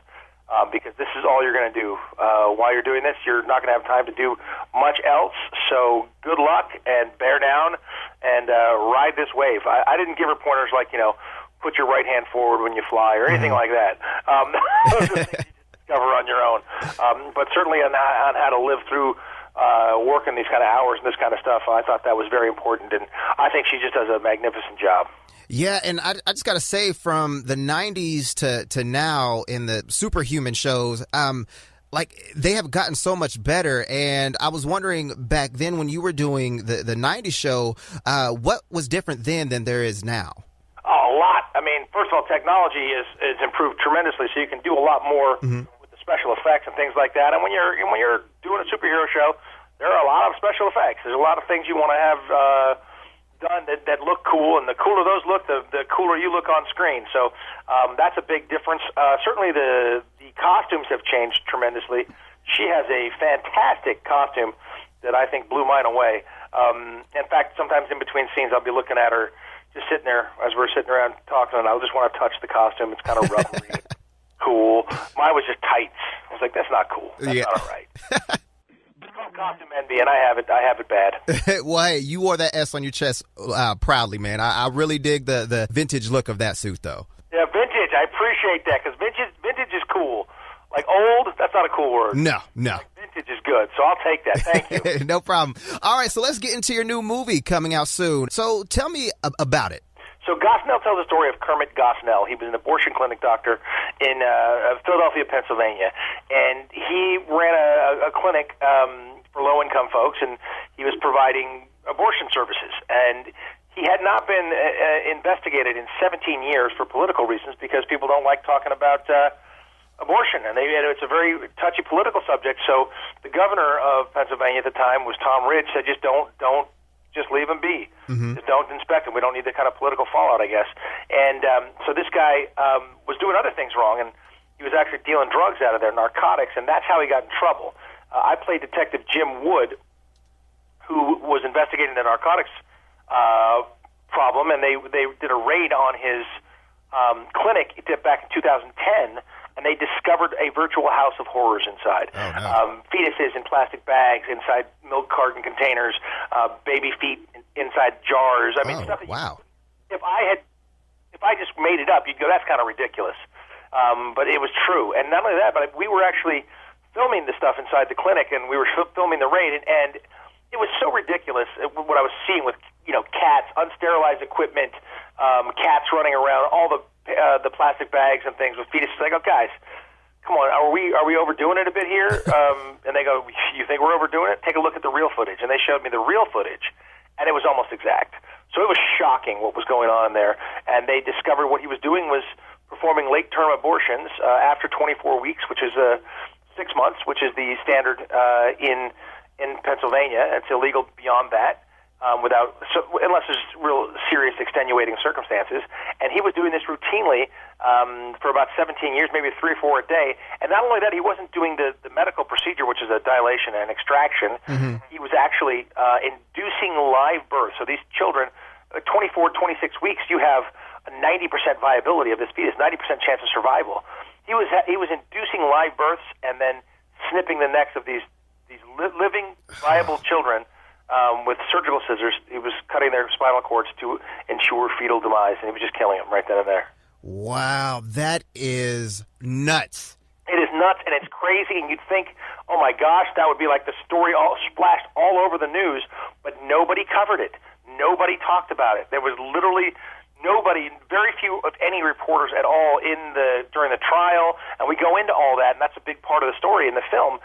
Speaker 4: because this is all you're going to do. While you're doing this, you're not going to have time to do much else. So good luck, and bear down, and ride this wave. I didn't give her pointers like, put your right hand forward when you fly or anything like that. Those are things you discover on your own. But certainly on how to live through working these kind of hours and this kind of stuff, I thought that was very important, and I think she just does a magnificent job.
Speaker 2: Yeah, and I just got to say, from the 90s to now in the superhuman shows, they have gotten so much better, and I was wondering back then when you were doing the 90s show, what was different then than there is now?
Speaker 4: Oh, a lot. I mean, first of all, technology is improved tremendously, so you can do a lot more with the special effects and things like that. And when you're doing a superhero show, there are a lot of special effects. There's a lot of things you want to have done that look cool, and the cooler those look, the cooler you look on screen. So that's a big difference. Certainly the costumes have changed tremendously. She has a fantastic costume that I think blew mine away. In fact, sometimes in between scenes, I'll be looking at her, just sitting there as we're sitting around talking, and I just want to touch the costume. It's kind of rubbery, cool. Mine was just tights. I was like, that's not cool. That's not all right. Costume envy, and I have it bad.
Speaker 2: Well, hey, you wore that S on your chest proudly, man. I really dig the vintage look of that suit, though.
Speaker 4: Yeah, vintage. I appreciate that because vintage is cool. Like old, that's not a cool word.
Speaker 2: No.
Speaker 4: Like vintage is good, so I'll take that. Thank you.
Speaker 2: No problem. All right, so let's get into your new movie coming out soon. So tell me about it.
Speaker 4: So Gosnell tells the story of Kermit Gosnell. He was an abortion clinic doctor in Philadelphia, Pennsylvania, and he ran a clinic for low-income folks, and he was providing abortion services. And he had not been investigated in 17 years for political reasons because people don't like talking about abortion, and it's a very touchy political subject. So the governor of Pennsylvania at the time was Tom Ridge. Said, just don't. Just leave him be. Mm-hmm. Just don't inspect him. We don't need the kind of political fallout, I guess. And so this guy was doing other things wrong, and he was actually dealing drugs out of there, narcotics, and that's how he got in trouble. I played Detective Jim Wood, who was investigating the narcotics problem, and they did a raid on his clinic back in 2010, and they discovered a virtual house of horrors inside.
Speaker 2: Oh, no.
Speaker 4: Fetuses in plastic bags inside milk carton containers, baby feet inside jars. I mean, stuff that if I just made it up, you'd go, that's kind of ridiculous. But it was true. And not only that, but we were actually filming the stuff inside the clinic, and we were filming the raid, and it was so ridiculous what I was seeing with, cats, unsterilized equipment, cats running around, all the plastic bags and things with fetuses. I go, guys, come on, are we overdoing it a bit here? And they go, you think we're overdoing it? Take a look at the real footage. And they showed me the real footage, and it was almost exact. So it was shocking what was going on there. And they discovered what he was doing was performing late-term abortions after 24 weeks, which is 6 months, which is the standard in Pennsylvania. It's illegal beyond that. Unless there's real serious extenuating circumstances. And he was doing this routinely for about 17 years, maybe 3 or 4 a day. And not only that, he wasn't doing the medical procedure, which is a dilation and extraction. Mm-hmm. He was actually inducing live birth. So these children, 24, 26 weeks, you have a 90% viability of this fetus, 90% chance of survival. He was inducing live births and then snipping the necks of these living, viable children. With surgical scissors. He was cutting their spinal cords to ensure fetal demise, and he was just killing them right then and there.
Speaker 2: Wow, that is nuts.
Speaker 4: It is nuts, and it's crazy, and you'd think, oh my gosh, that would be like the story all splashed all over the news, but nobody covered it. Nobody talked about it. There was literally nobody, very few of any reporters at all during the trial, and we go into all that, and that's a big part of the story in the film.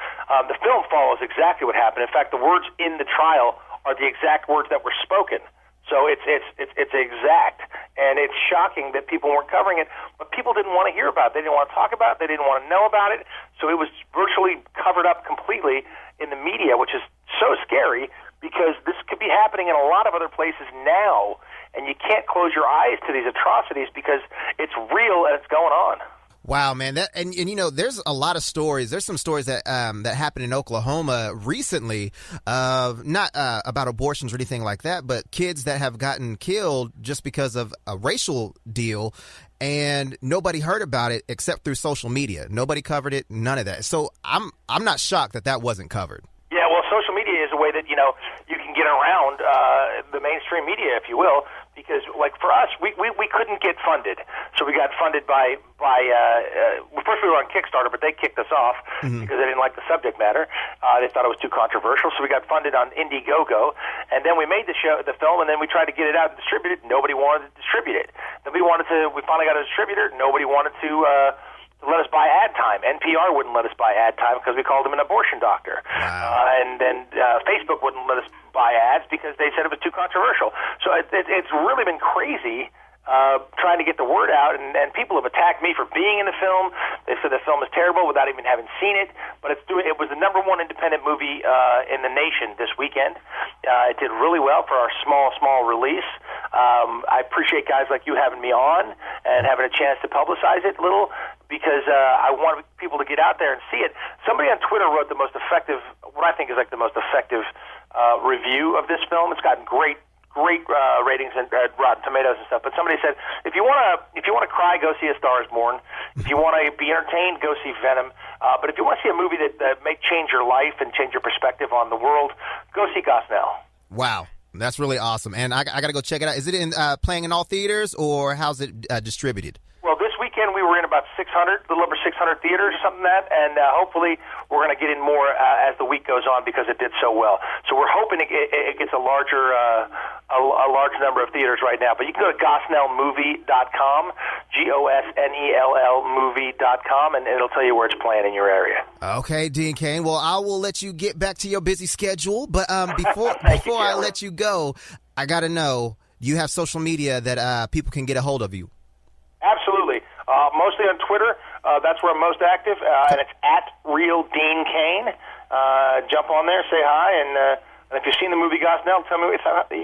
Speaker 4: The film follows exactly what happened. In fact, the words in the trial are the exact words that were spoken. So it's exact, and it's shocking that people weren't covering it, but people didn't want to hear about it. They didn't want to talk about it. They didn't want to know about it. So it was virtually covered up completely in the media, which is so scary because this could be happening in a lot of other places now. And you can't close your eyes to these atrocities because it's real and it's going on.
Speaker 2: Wow, man! And there's a lot of stories. There's some stories that happened in Oklahoma recently, not about abortions or anything like that, but kids that have gotten killed just because of a racial deal, and nobody heard about it except through social media. Nobody covered it. None of that. So I'm not shocked that wasn't covered.
Speaker 4: Yeah, well, social media is a way that you can get around the mainstream media, if you will. Because, like, for us, we couldn't get funded. So we got funded by first we were on Kickstarter, but they kicked us off because they didn't like the subject matter. They thought it was too controversial. So we got funded on Indiegogo. And then we made the film, and then we tried to get it out and distribute it. Nobody wanted to distribute it. Then we finally got a distributor. Nobody wanted to let us buy ad time. NPR wouldn't let us buy ad time because we called him an abortion doctor.
Speaker 2: Wow.
Speaker 4: And then Facebook wouldn't let us buy ads because they said it was too controversial. So it's really been crazy trying to get the word out, and people have attacked me for being in the film. They said the film is terrible without even having seen it, but it was the #1 independent movie in the nation this weekend. It did really well for our small release. I appreciate guys like you having me on and having a chance to publicize it a little because I want people to get out there and see it. Somebody on Twitter wrote what I think is like the most effective review of this film. It's gotten great great ratings at Rotten Tomatoes and stuff. But somebody said, if you want to cry, go see A Star Is Born. If you want to be entertained, go see Venom. But if you want to see a movie that may change your life and change your perspective on the world, go see Gosnell.
Speaker 2: Wow. That's really awesome. And I got to go check it out. Is it playing in all theaters, or how's it distributed?
Speaker 4: Well, this weekend we were in about 600, a little over 600 theaters or something like that, and hopefully we're going to get in more as the week goes on because it did so well. So we're hoping it gets a large number of theaters right now. But you can go to gosnellmovie.com, GOSNELL movie.com, and it'll tell you where it's playing in your area.
Speaker 2: Okay, Dean Cain. Well, I will let you get back to your busy schedule, but before I let you go, I got to know, do you have social media that people can get a hold of you?
Speaker 4: Absolutely. Mostly on Twitter. That's where I'm most active, and it's at Real Dean Cain. Jump on there, say hi, and if you've seen the movie Gosnell, tell me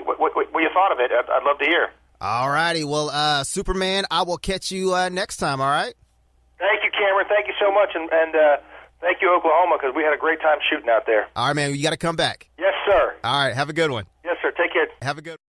Speaker 4: what you thought of it. I'd love to hear.
Speaker 2: All righty. Well, Superman, I will catch you next time, all right?
Speaker 4: Thank you, Cameron. Thank you so much, and thank you, Oklahoma, because we had a great time shooting out there.
Speaker 2: All right, man. You got to come back.
Speaker 4: Yes, sir.
Speaker 2: All right. Have a good one.
Speaker 4: Yes, sir. Take care.
Speaker 2: Have a good one.